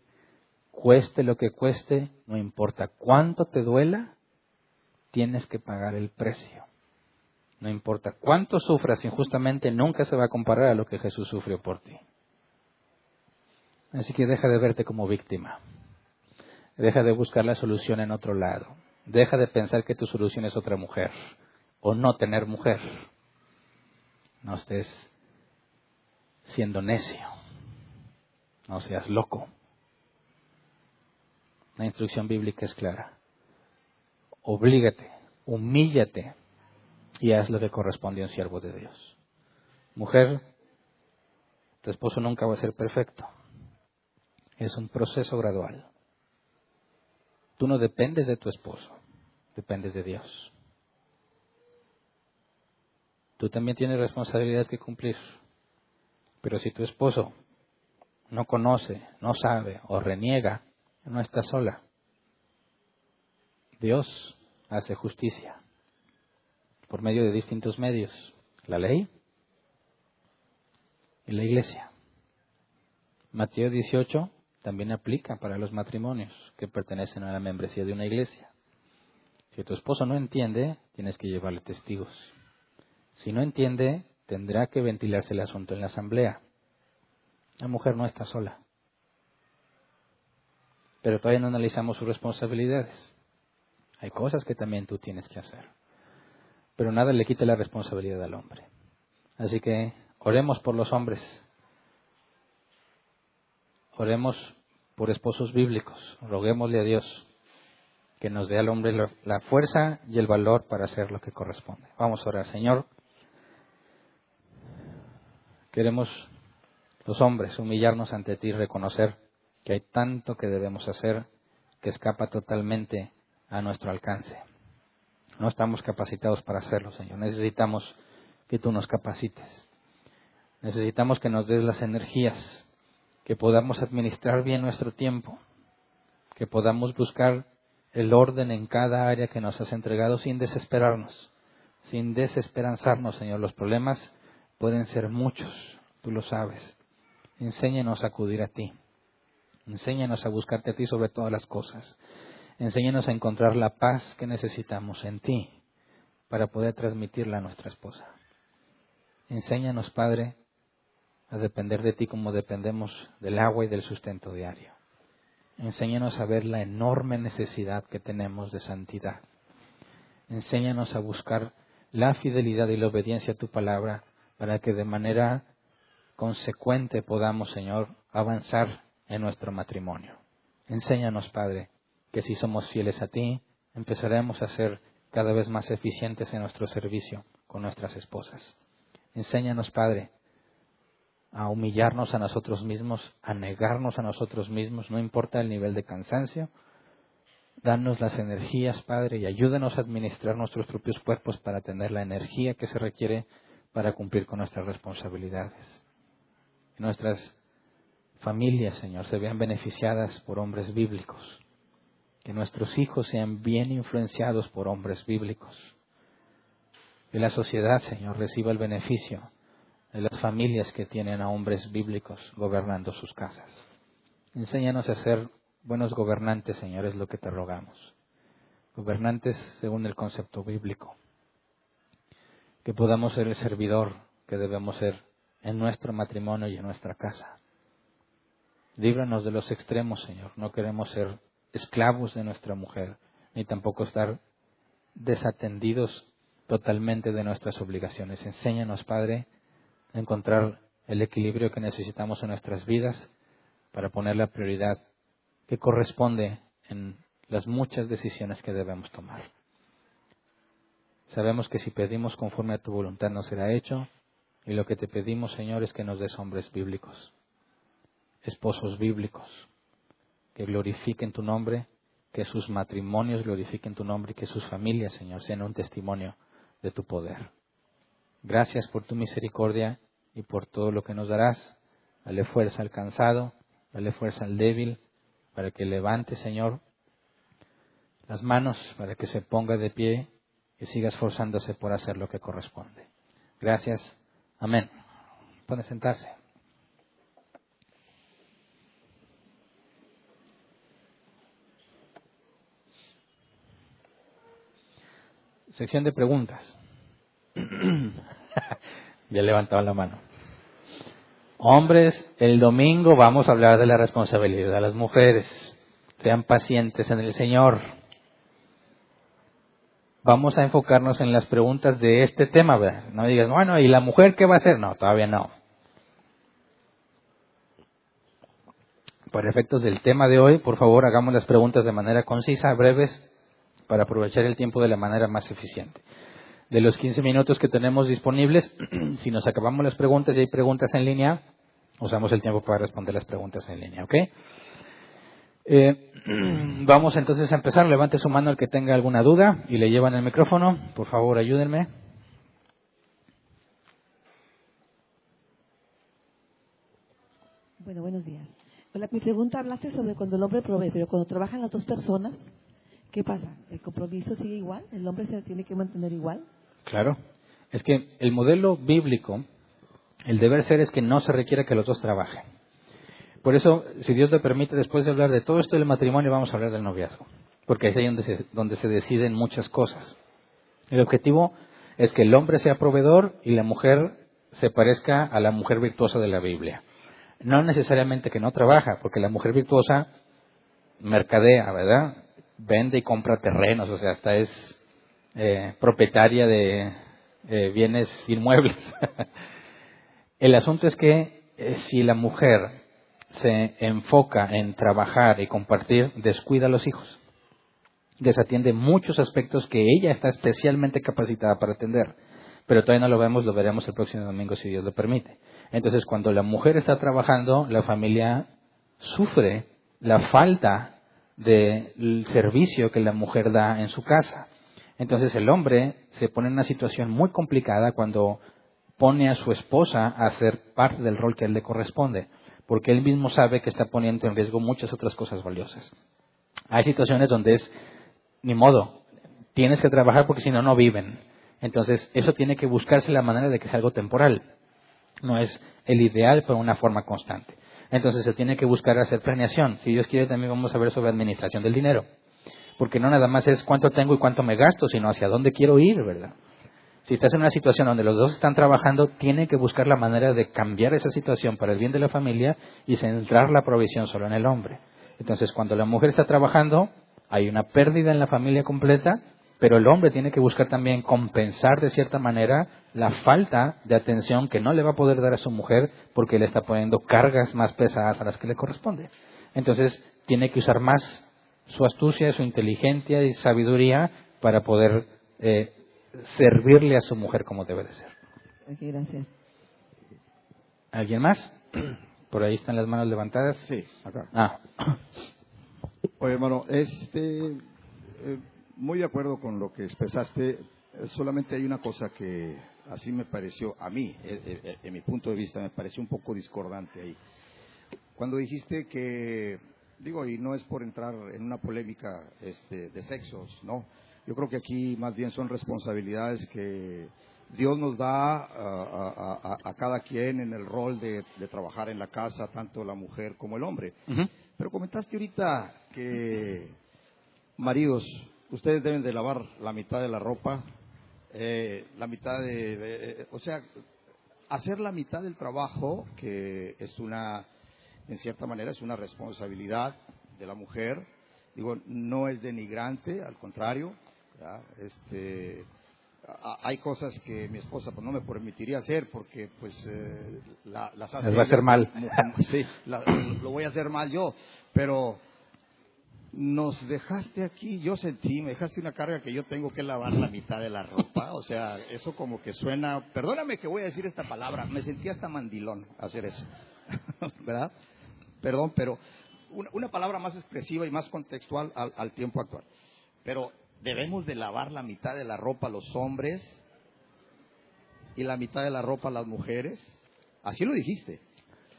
Cueste lo que cueste, no importa cuánto te duela, tienes que pagar el precio. No importa cuánto sufras injustamente, nunca se va a comparar a lo que Jesús sufrió por ti. Así que deja de verte como víctima. Deja de buscar la solución en otro lado. Deja de pensar que tu solución es otra mujer o no tener mujer. No estés siendo necio. No seas loco. La instrucción bíblica es clara. Oblígate, humíllate y haz lo que corresponde a un siervo de Dios. Mujer, tu esposo nunca va a ser perfecto. Es un proceso gradual. Tú no dependes de tu esposo, dependes de Dios. Tú también tienes responsabilidades que cumplir. Pero si tu esposo no conoce, no sabe o reniega, no está sola. Dios hace justicia por medio de distintos medios. La ley y la iglesia. Mateo 18 también aplica para los matrimonios que pertenecen a la membresía de una iglesia. Si tu esposo no entiende, tienes que llevarle testigos. Si no entiende, tendrá que ventilarse el asunto en la asamblea. La mujer no está sola. Pero todavía no analizamos sus responsabilidades. Hay cosas que también tú tienes que hacer. Pero nada le quita la responsabilidad al hombre. Así que oremos por los hombres. Oremos por esposos bíblicos. Roguémosle a Dios que nos dé al hombre la fuerza y el valor para hacer lo que corresponde. Vamos a orar. Señor, queremos los hombres humillarnos ante ti y reconocer que hay tanto que debemos hacer que escapa totalmente a nuestro alcance. No estamos capacitados para hacerlo, Señor. Necesitamos que tú nos capacites. Necesitamos que nos des las energías, que podamos administrar bien nuestro tiempo, que podamos buscar el orden en cada área que nos has entregado sin desesperarnos, sin desesperanzarnos, Señor. Los problemas pueden ser muchos, tú lo sabes. Enséñanos a acudir a ti. Enséñanos a buscarte a ti sobre todas las cosas. Enséñanos a encontrar la paz que necesitamos en ti para poder transmitirla a nuestra esposa. Enséñanos, Padre, a depender de ti como dependemos del agua y del sustento diario. Enséñanos a ver la enorme necesidad que tenemos de santidad. Enséñanos a buscar la fidelidad y la obediencia a tu palabra para que de manera consecuente podamos, Señor, avanzar en nuestro matrimonio. Enséñanos, Padre, que si somos fieles a ti, empezaremos a ser cada vez más eficientes en nuestro servicio con nuestras esposas. Enséñanos, Padre, a humillarnos a nosotros mismos, a negarnos a nosotros mismos, no importa el nivel de cansancio. Danos las energías, Padre, y ayúdanos a administrar nuestros propios cuerpos para tener la energía que se requiere para cumplir con nuestras responsabilidades. Que nuestras familias, Señor, se vean beneficiadas por hombres bíblicos. Que nuestros hijos sean bien influenciados por hombres bíblicos. Que la sociedad, Señor, reciba el beneficio de las familias que tienen a hombres bíblicos gobernando sus casas. Enséñanos a ser buenos gobernantes, Señor, es lo que te rogamos. Gobernantes según el concepto bíblico. Que podamos ser el servidor que debemos ser en nuestro matrimonio y en nuestra casa. Líbranos de los extremos, Señor. No queremos ser esclavos de nuestra mujer, ni tampoco estar desatendidos totalmente de nuestras obligaciones. Enséñanos, Padre, a encontrar el equilibrio que necesitamos en nuestras vidas para poner la prioridad que corresponde en las muchas decisiones que debemos tomar. Sabemos que si pedimos conforme a tu voluntad no será hecho, y lo que te pedimos, Señor, es que nos des hombres bíblicos, esposos bíblicos, que glorifiquen tu nombre, que sus matrimonios glorifiquen tu nombre y que sus familias, Señor, sean un testimonio de tu poder. Gracias por tu misericordia y por todo lo que nos darás. Dale fuerza al cansado Dale fuerza al débil para que levante, Señor, las manos para que se ponga de pie y siga esforzándose por hacer lo que corresponde. Gracias. Amén. Pueden sentarse. Sección de preguntas. Ya levantaban la mano. Hombres, el domingo vamos a hablar de la responsabilidad de las mujeres. Sean pacientes en el Señor. Vamos a enfocarnos en las preguntas de este tema, ¿verdad? No digas, bueno, ¿y la mujer qué va a hacer? No, todavía no. Por efectos del tema de hoy, por favor, hagamos las preguntas de manera concisa, breves, para aprovechar el tiempo de la manera más eficiente. De los 15 minutos que tenemos disponibles, si nos acabamos las preguntas y hay preguntas en línea, usamos el tiempo para responder las preguntas en línea, ¿ok? Vamos entonces a empezar. Levante su mano el que tenga alguna duda y le llevan el micrófono. Por favor, ayúdenme. Bueno, buenos días. Hola, mi pregunta, hablaste sobre cuando el hombre provee, pero cuando trabajan las dos personas, ¿qué pasa? ¿El compromiso sigue igual? ¿El hombre se tiene que mantener igual? Claro. Es que el modelo bíblico, el deber ser es que no se requiere que los dos trabajen. Por eso, si Dios le permite, después de hablar de todo esto del matrimonio, vamos a hablar del noviazgo. Porque es ahí donde se deciden muchas cosas. El objetivo es que el hombre sea proveedor y la mujer se parezca a la mujer virtuosa de la Biblia. No necesariamente que no trabaja, porque la mujer virtuosa mercadea, ¿verdad? Vende y compra terrenos, o sea, hasta es propietaria de bienes inmuebles. El asunto es que si la mujer se enfoca en trabajar y compartir, descuida a los hijos. Desatiende muchos aspectos que ella está especialmente capacitada para atender. Pero todavía no lo vemos, lo veremos el próximo domingo si Dios lo permite. Entonces, cuando la mujer está trabajando, la familia sufre la falta del servicio que la mujer da en su casa. Entonces, el hombre se pone en una situación muy complicada cuando pone a su esposa a hacer parte del rol que a él le corresponde, porque él mismo sabe que está poniendo en riesgo muchas otras cosas valiosas. Hay situaciones donde es, ni modo, tienes que trabajar porque si no, no viven. Entonces, eso tiene que buscarse la manera de que sea algo temporal. No es el ideal, pero una forma constante. Entonces, se tiene que buscar hacer planeación. Si Dios quiere, también vamos a ver sobre administración del dinero. Porque no nada más es cuánto tengo y cuánto me gasto, sino hacia dónde quiero ir, ¿verdad? Si estás en una situación donde los dos están trabajando, tiene que buscar la manera de cambiar esa situación para el bien de la familia y centrar la provisión solo en el hombre. Entonces, cuando la mujer está trabajando, hay una pérdida en la familia completa, pero el hombre tiene que buscar también compensar de cierta manera la falta de atención que no le va a poder dar a su mujer porque le está poniendo cargas más pesadas a las que le corresponde. Entonces, tiene que usar más su astucia, su inteligencia y sabiduría para poder servirle a su mujer como debe de ser. Ok, gracias. ¿Alguien más? Por ahí están las manos levantadas. Sí, acá. Ah, Oye, hermano, muy de acuerdo con lo que expresaste. Solamente hay una cosa que así me pareció, a mí, en mi punto de vista, me pareció un poco discordante ahí. Cuando dijiste que, digo, y no es por entrar en una polémica de sexos, ¿no? Yo creo que aquí más bien son responsabilidades que Dios nos da a cada quien en el rol de trabajar en la casa, tanto la mujer como el hombre. uh-huh. Pero comentaste ahorita que, maridos, ustedes deben de lavar la mitad de la ropa, la mitad o sea, hacer la mitad del trabajo, que es en cierta manera, es una responsabilidad de la mujer. Digo, no es denigrante, al contrario, ¿ya? Hay cosas que mi esposa pues no me permitiría hacer porque pues las hace. Les va a hacer mal. Sí, lo voy a hacer mal yo, pero nos dejaste aquí, me dejaste una carga que yo tengo que lavar la mitad de la ropa, o sea, eso como que suena, perdóname que voy a decir esta palabra, me sentí hasta mandilón hacer eso, ¿verdad? Perdón, pero una palabra más expresiva y más contextual al tiempo actual. Pero debemos de lavar la mitad de la ropa los hombres y la mitad de la ropa las mujeres. Así lo dijiste.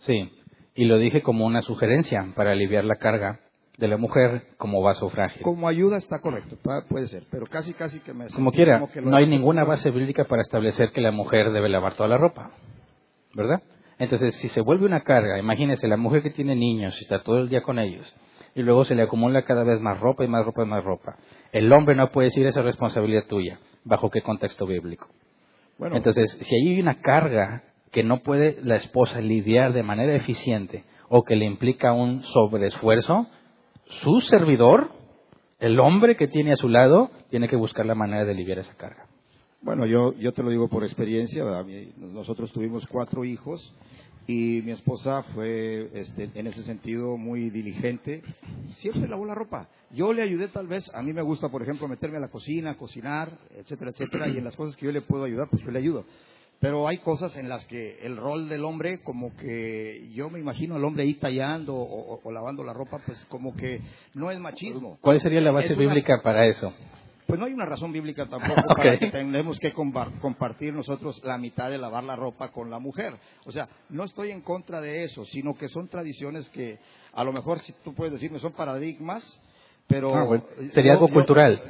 Sí. Y lo dije como una sugerencia para aliviar la carga de la mujer como vaso frágil. Como ayuda está correcto, puede ser, pero casi que me... Como quiera, como que no hay ninguna base bíblica para establecer que la mujer debe lavar toda la ropa, ¿verdad? Entonces, si se vuelve una carga, imagínese la mujer que tiene niños y está todo el día con ellos, y luego se le acumula cada vez más ropa y más ropa y más ropa. El hombre no puede decir esa responsabilidad tuya. ¿Bajo qué contexto bíblico? Bueno, entonces, si hay una carga que no puede la esposa lidiar de manera eficiente o que le implica un sobreesfuerzo, su servidor, el hombre que tiene a su lado, tiene que buscar la manera de aliviar esa carga. Bueno, yo te lo digo por experiencia, ¿verdad? Nosotros tuvimos 4 hijos y mi esposa fue en ese sentido muy diligente, siempre lavó la ropa. Yo le ayudé tal vez, a mí me gusta por ejemplo meterme a la cocina, cocinar, etcétera, etcétera, y en las cosas que yo le puedo ayudar, pues yo le ayudo. Pero hay cosas en las que el rol del hombre, como que yo me imagino al hombre ahí tallando o lavando la ropa, pues como que no es machismo. ¿Cuál sería la base bíblica para eso? Pues no hay una razón bíblica tampoco para que tengamos que compartir nosotros la mitad de lavar la ropa con la mujer. O sea, no estoy en contra de eso, sino que son tradiciones que a lo mejor, si tú puedes decirme, son paradigmas, pero... bueno, sería algo cultural.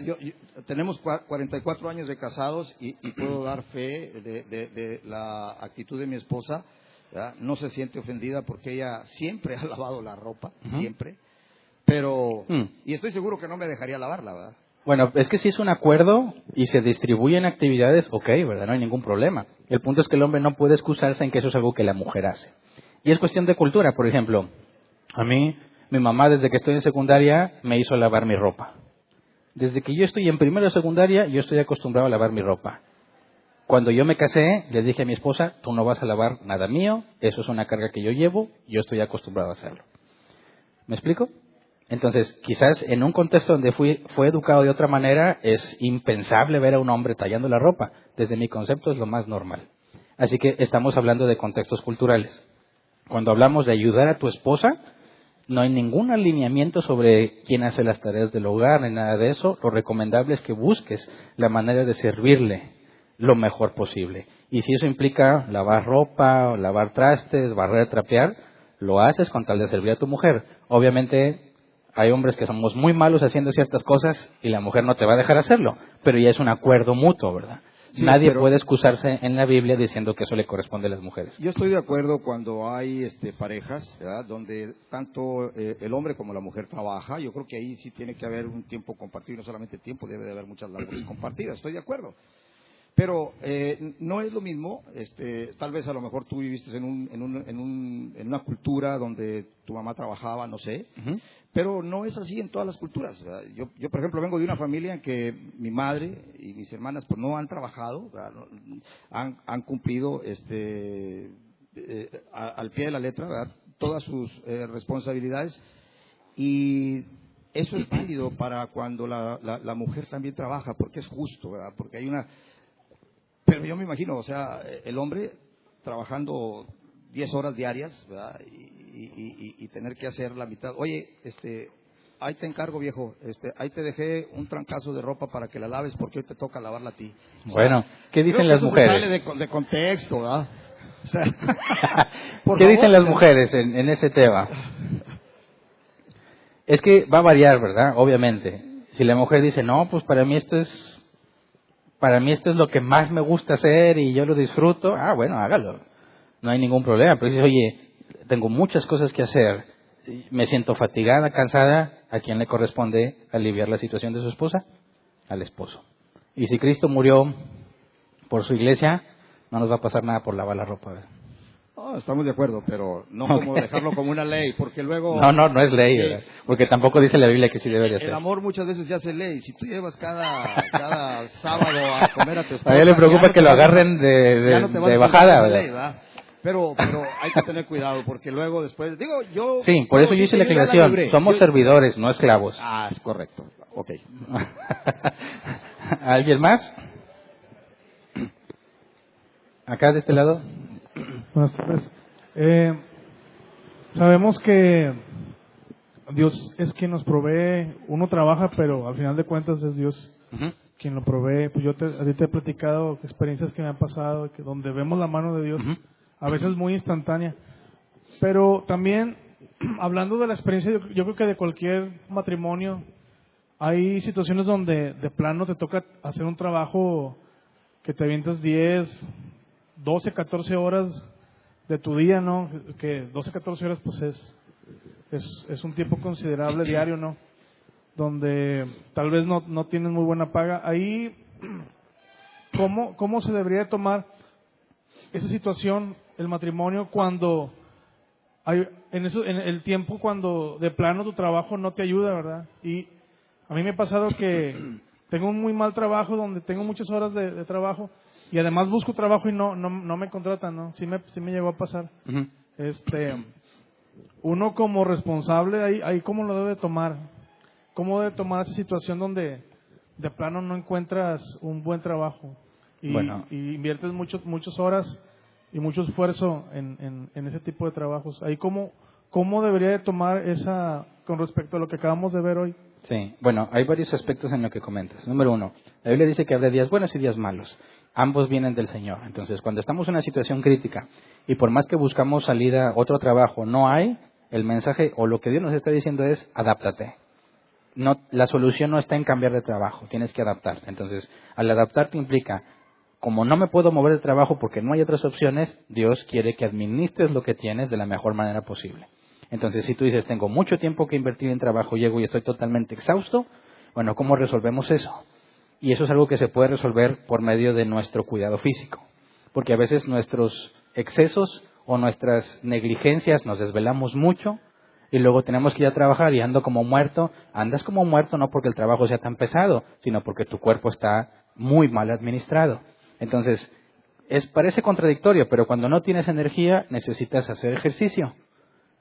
Tenemos 44 años de casados y puedo dar fe de la actitud de mi esposa, ¿verdad? No se siente ofendida porque ella siempre ha lavado la ropa, siempre, pero... Y estoy seguro que no me dejaría lavarla, ¿verdad? Bueno, es que si es un acuerdo y se distribuyen actividades, ok, ¿verdad? No hay ningún problema. El punto es que el hombre no puede excusarse en que eso es algo que la mujer hace. Y es cuestión de cultura, por ejemplo. A mí, mi mamá desde que estoy en secundaria me hizo lavar mi ropa. Desde que yo estoy en primero de secundaria, yo estoy acostumbrado a lavar mi ropa. Cuando yo me casé, le dije a mi esposa, tú no vas a lavar nada mío, eso es una carga que yo llevo, yo estoy acostumbrado a hacerlo. ¿Me explico? Entonces, quizás en un contexto donde fue educado de otra manera, es impensable ver a un hombre tallando la ropa. Desde mi concepto es lo más normal. Así que estamos hablando de contextos culturales. Cuando hablamos de ayudar a tu esposa, no hay ningún alineamiento sobre quién hace las tareas del hogar, ni nada de eso. Lo recomendable es que busques la manera de servirle lo mejor posible. Y si eso implica lavar ropa, lavar trastes, barrer, trapear, lo haces con tal de servir a tu mujer. Obviamente, hay hombres que somos muy malos haciendo ciertas cosas y la mujer no te va a dejar hacerlo, pero ya es un acuerdo mutuo, ¿verdad? Sí, nadie puede excusarse en la Biblia diciendo que eso le corresponde a las mujeres. Yo estoy de acuerdo cuando hay parejas, ¿verdad?, donde tanto el hombre como la mujer trabaja. Yo creo que ahí sí tiene que haber un tiempo compartido, no solamente tiempo, debe de haber muchas labores compartidas, estoy de acuerdo. Pero no es lo mismo, tal vez a lo mejor tú viviste en una cultura donde tu mamá trabajaba, no sé, pero no es así en todas las culturas, ¿verdad? Yo, por ejemplo, vengo de una familia en que mi madre y mis hermanas pues no han trabajado, han cumplido al pie de la letra, ¿verdad?, todas sus responsabilidades, y eso es válido para cuando la mujer también trabaja, porque es justo, ¿verdad?, porque hay una... Pero yo me imagino, o sea, el hombre trabajando 10 horas diarias, ¿verdad?, y tener que hacer la mitad. Oye, ahí te encargo, viejo, ahí te dejé un trancazo de ropa para que la laves porque hoy te toca lavarla a ti. O sea, bueno, ¿qué dicen las mujeres? Sale de contexto, ¿verdad? O sea, ¿qué dicen las mujeres en ese tema? Es que va a variar, ¿verdad? Obviamente. Si la mujer dice, no, pues para mí esto es lo que más me gusta hacer y yo lo disfruto, bueno, hágalo. No hay ningún problema. Pero si dice, oye, tengo muchas cosas que hacer, me siento fatigada, cansada, ¿a quién le corresponde aliviar la situación de su esposa? Al esposo. Y si Cristo murió por su iglesia, no nos va a pasar nada por lavar la ropa, ¿verdad? No, estamos de acuerdo, pero no como dejarlo como una ley, porque luego... No es ley, ¿verdad? Porque tampoco dice la Biblia que sí debe de hacer. El amor muchas veces se hace ley. Si tú llevas cada sábado a comer a tu esposa... A ella le preocupa que lo agarren de bajada, ¿verdad? Ley, ¿verdad? Pero hay que tener cuidado, porque luego después... Sí, por eso yo hice la aclaración. Somos servidores, no esclavos. Es correcto. Ok. ¿Alguien más? ¿Acá de este lado? Buenas tardes. Sabemos que Dios es quien nos provee. Uno trabaja, pero al final de cuentas es Dios quien lo provee. Pues a ti te he platicado experiencias que me han pasado, que donde vemos la mano de Dios, a veces muy instantánea. Pero también, hablando de la experiencia, yo creo que de cualquier matrimonio, hay situaciones donde de plano te toca hacer un trabajo que te avientas 10, 12, 14 horas de tu día, ¿no? Que 12, 14 horas pues es un tiempo considerable diario, ¿no? Donde tal vez no tienes muy buena paga. Ahí, ¿cómo se debería de tomar esa situación, el matrimonio, cuando en el tiempo cuando de plano tu trabajo no te ayuda, ¿verdad? Y a mí me ha pasado que tengo un muy mal trabajo donde tengo muchas horas de trabajo y además busco trabajo y no me contratan, ¿no? Sí me llegó a pasar. Uh-huh. Uno como responsable, ahí ¿cómo lo debe tomar? ¿Cómo debe tomar esa situación donde de plano no encuentras un buen trabajo y inviertes muchas horas y mucho esfuerzo en ese tipo de trabajos? Ahí ¿cómo debería de tomar esa con respecto a lo que acabamos de ver hoy? Sí, bueno, hay varios aspectos en lo que comentas. Número uno, la Biblia dice que habrá días buenos y días malos. Ambos vienen del Señor. Entonces, cuando estamos en una situación crítica y por más que buscamos salida, otro trabajo, no hay, el mensaje o lo que Dios nos está diciendo es, adáptate. No, la solución no está en cambiar de trabajo, tienes que adaptarte. Entonces, al adaptarte implica, como no me puedo mover de trabajo porque no hay otras opciones, Dios quiere que administres lo que tienes de la mejor manera posible. Entonces, si tú dices, tengo mucho tiempo que invertir en trabajo, llego y estoy totalmente exhausto, bueno, ¿cómo resolvemos eso? Y eso es algo que se puede resolver por medio de nuestro cuidado físico. Porque a veces nuestros excesos o nuestras negligencias nos desvelamos mucho y luego tenemos que ir a trabajar y ando como muerto. Andas como muerto no porque el trabajo sea tan pesado, sino porque tu cuerpo está muy mal administrado. Entonces, parece contradictorio, pero cuando no tienes energía necesitas hacer ejercicio.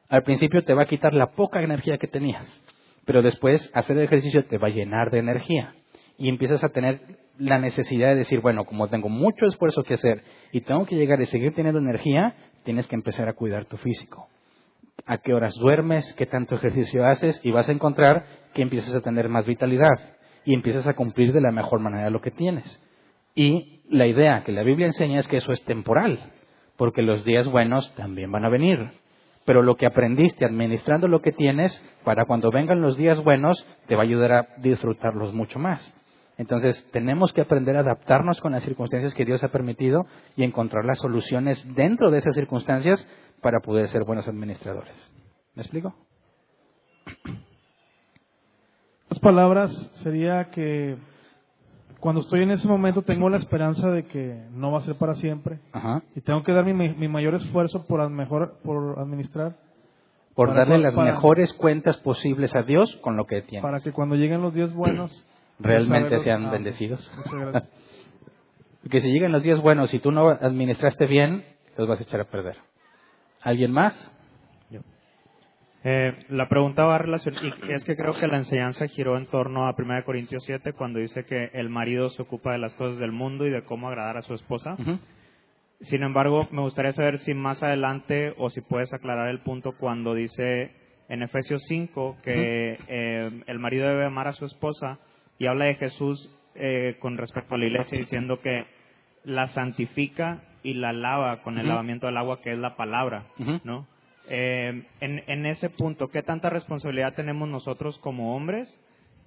Al principio te va a quitar la poca energía que tenías, pero después hacer el ejercicio te va a llenar de energía y empiezas a tener la necesidad de decir, bueno, como tengo mucho esfuerzo que hacer y tengo que llegar y seguir teniendo energía, tienes que empezar a cuidar tu físico. ¿A qué horas duermes? ¿Qué tanto ejercicio haces? Y vas a encontrar que empiezas a tener más vitalidad y empiezas a cumplir de la mejor manera lo que tienes. Y la idea que la Biblia enseña es que eso es temporal, porque los días buenos también van a venir. Pero lo que aprendiste administrando lo que tienes, para cuando vengan los días buenos, te va a ayudar a disfrutarlos mucho más. Entonces, tenemos que aprender a adaptarnos con las circunstancias que Dios ha permitido y encontrar las soluciones dentro de esas circunstancias para poder ser buenos administradores. ¿Me explico? Las palabras sería que cuando estoy en ese momento tengo la esperanza de que no va a ser para siempre. Ajá. Y tengo que dar mi mayor esfuerzo por administrar. Por darle las mejores cuentas posibles a Dios con lo que tienes. Para que cuando lleguen los días buenos realmente sean bendecidos. Muchas gracias. Porque si llegan los días buenos y tú no administraste bien, los vas a echar a perder. ¿Alguien más? La pregunta va a relacionar, y es que creo que la enseñanza giró en torno a 1 Corintios 7, cuando dice que el marido se ocupa de las cosas del mundo y de cómo agradar a su esposa. Uh-huh. Sin embargo, me gustaría saber si más adelante, o si puedes aclarar el punto cuando dice en Efesios 5 que el marido debe amar a su esposa, y habla de Jesús con respecto a la iglesia, diciendo que la santifica y la lava con el lavamiento del agua, que es la palabra, ¿no? En ese punto, ¿qué tanta responsabilidad tenemos nosotros como hombres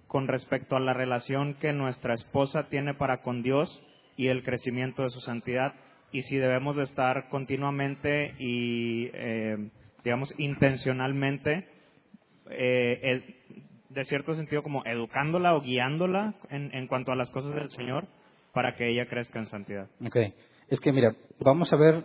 con respecto a la relación que nuestra esposa tiene para con Dios y el crecimiento de su santidad? Y si debemos de estar continuamente y, digamos, intencionalmente, de cierto sentido, como educándola o guiándola en cuanto a las cosas del Señor para que ella crezca en santidad. Okay. Es que mira, vamos a ver,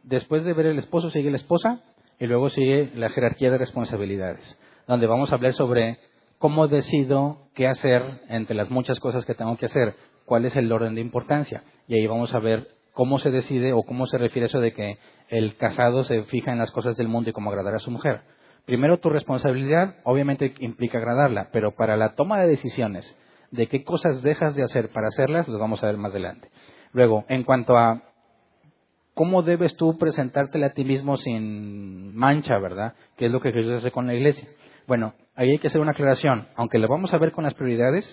después de ver el esposo sigue la esposa y luego sigue la jerarquía de responsabilidades, donde vamos a hablar sobre cómo decido qué hacer entre las muchas cosas que tengo que hacer, cuál es el orden de importancia. Y ahí vamos a ver cómo se decide o cómo se refiere eso de que el casado se fija en las cosas del mundo y cómo agradar a su mujer. Primero, tu responsabilidad obviamente implica agradarla, pero para la toma de decisiones de qué cosas dejas de hacer para hacerlas, los vamos a ver más adelante. Luego, en cuanto a cómo debes tú presentártela a ti mismo sin mancha, ¿verdad? Que es lo que Jesús hace con la iglesia. Bueno, ahí hay que hacer una aclaración. Aunque lo vamos a ver con las prioridades,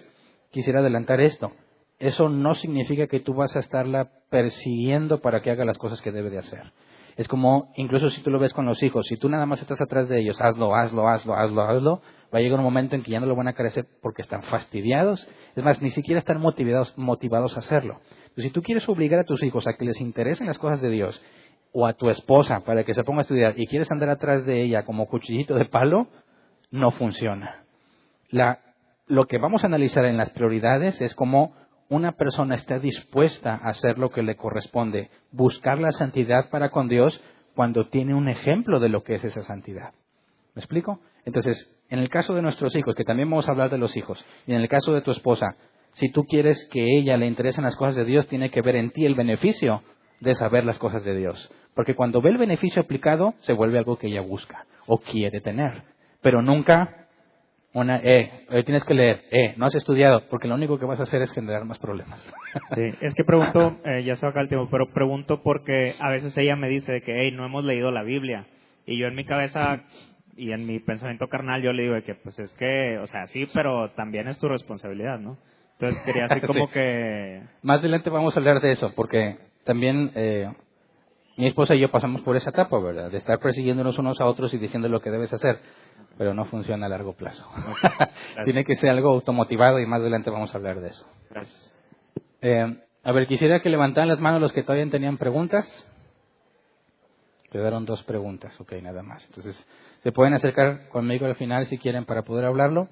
quisiera adelantar esto. Eso no significa que tú vas a estarla persiguiendo para que haga las cosas que debe de hacer. Es como, incluso si tú lo ves con los hijos, si tú nada más estás atrás de ellos, hazlo, va a llegar un momento en que ya no lo van a querer hacer porque están fastidiados. Es más, ni siquiera están motivados a hacerlo. Entonces, si tú quieres obligar a tus hijos a que les interesen las cosas de Dios, o a tu esposa para que se ponga a estudiar y quieres andar atrás de ella como cuchillito de palo, no funciona. Lo que vamos a analizar en las prioridades es cómo una persona está dispuesta a hacer lo que le corresponde, buscar la santidad para con Dios cuando tiene un ejemplo de lo que es esa santidad. ¿Me explico? Entonces, en el caso de nuestros hijos, que también vamos a hablar de los hijos, y en el caso de tu esposa, si tú quieres que ella le interesen las cosas de Dios, tiene que ver en ti el beneficio de saber las cosas de Dios. Porque cuando ve el beneficio aplicado, se vuelve algo que ella busca o quiere tener. Pero nunca tienes que leer, no has estudiado, porque lo único que vas a hacer es generar más problemas. Sí, es que pregunto, ya se va acá el tiempo, pero pregunto porque a veces ella me dice de que, no hemos leído la Biblia. Y yo en mi cabeza y en mi pensamiento carnal yo le digo de que, pues es que, o sea, sí, pero también es tu responsabilidad, ¿no? Entonces quería así como Sí. que... Más adelante vamos a hablar de eso, porque también mi esposa y yo pasamos por esa etapa, ¿verdad? De estar persiguiéndonos unos a otros y diciendo lo que debes hacer, pero no funciona a largo plazo. Tiene que ser algo automotivado y más adelante vamos a hablar de eso. Gracias. A ver, quisiera que levantaran las manos los que todavía tenían preguntas. Quedaron 2 preguntas, ok, nada más. Entonces, se pueden acercar conmigo al final si quieren para poder hablarlo.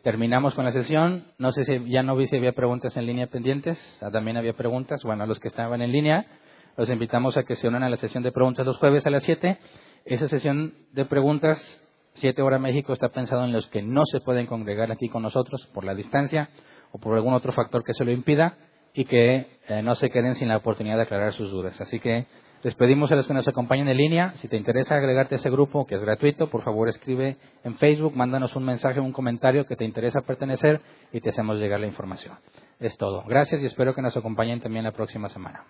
Terminamos con la sesión. No sé si ya no vi si había preguntas en línea pendientes. También había preguntas. Bueno, a los que estaban en línea, los invitamos a que se unan a la sesión de preguntas los jueves a las 7. Esa sesión de preguntas, 7 horas México, está pensado en los que no se pueden congregar aquí con nosotros por la distancia o por algún otro factor que se lo impida y que no se queden sin la oportunidad de aclarar sus dudas. Así que les pedimos a los que nos acompañan en línea, si te interesa agregarte a ese grupo, que es gratuito, por favor escribe en Facebook, mándanos un mensaje, un comentario que te interesa pertenecer y te hacemos llegar la información. Es todo. Gracias y espero que nos acompañen también la próxima semana.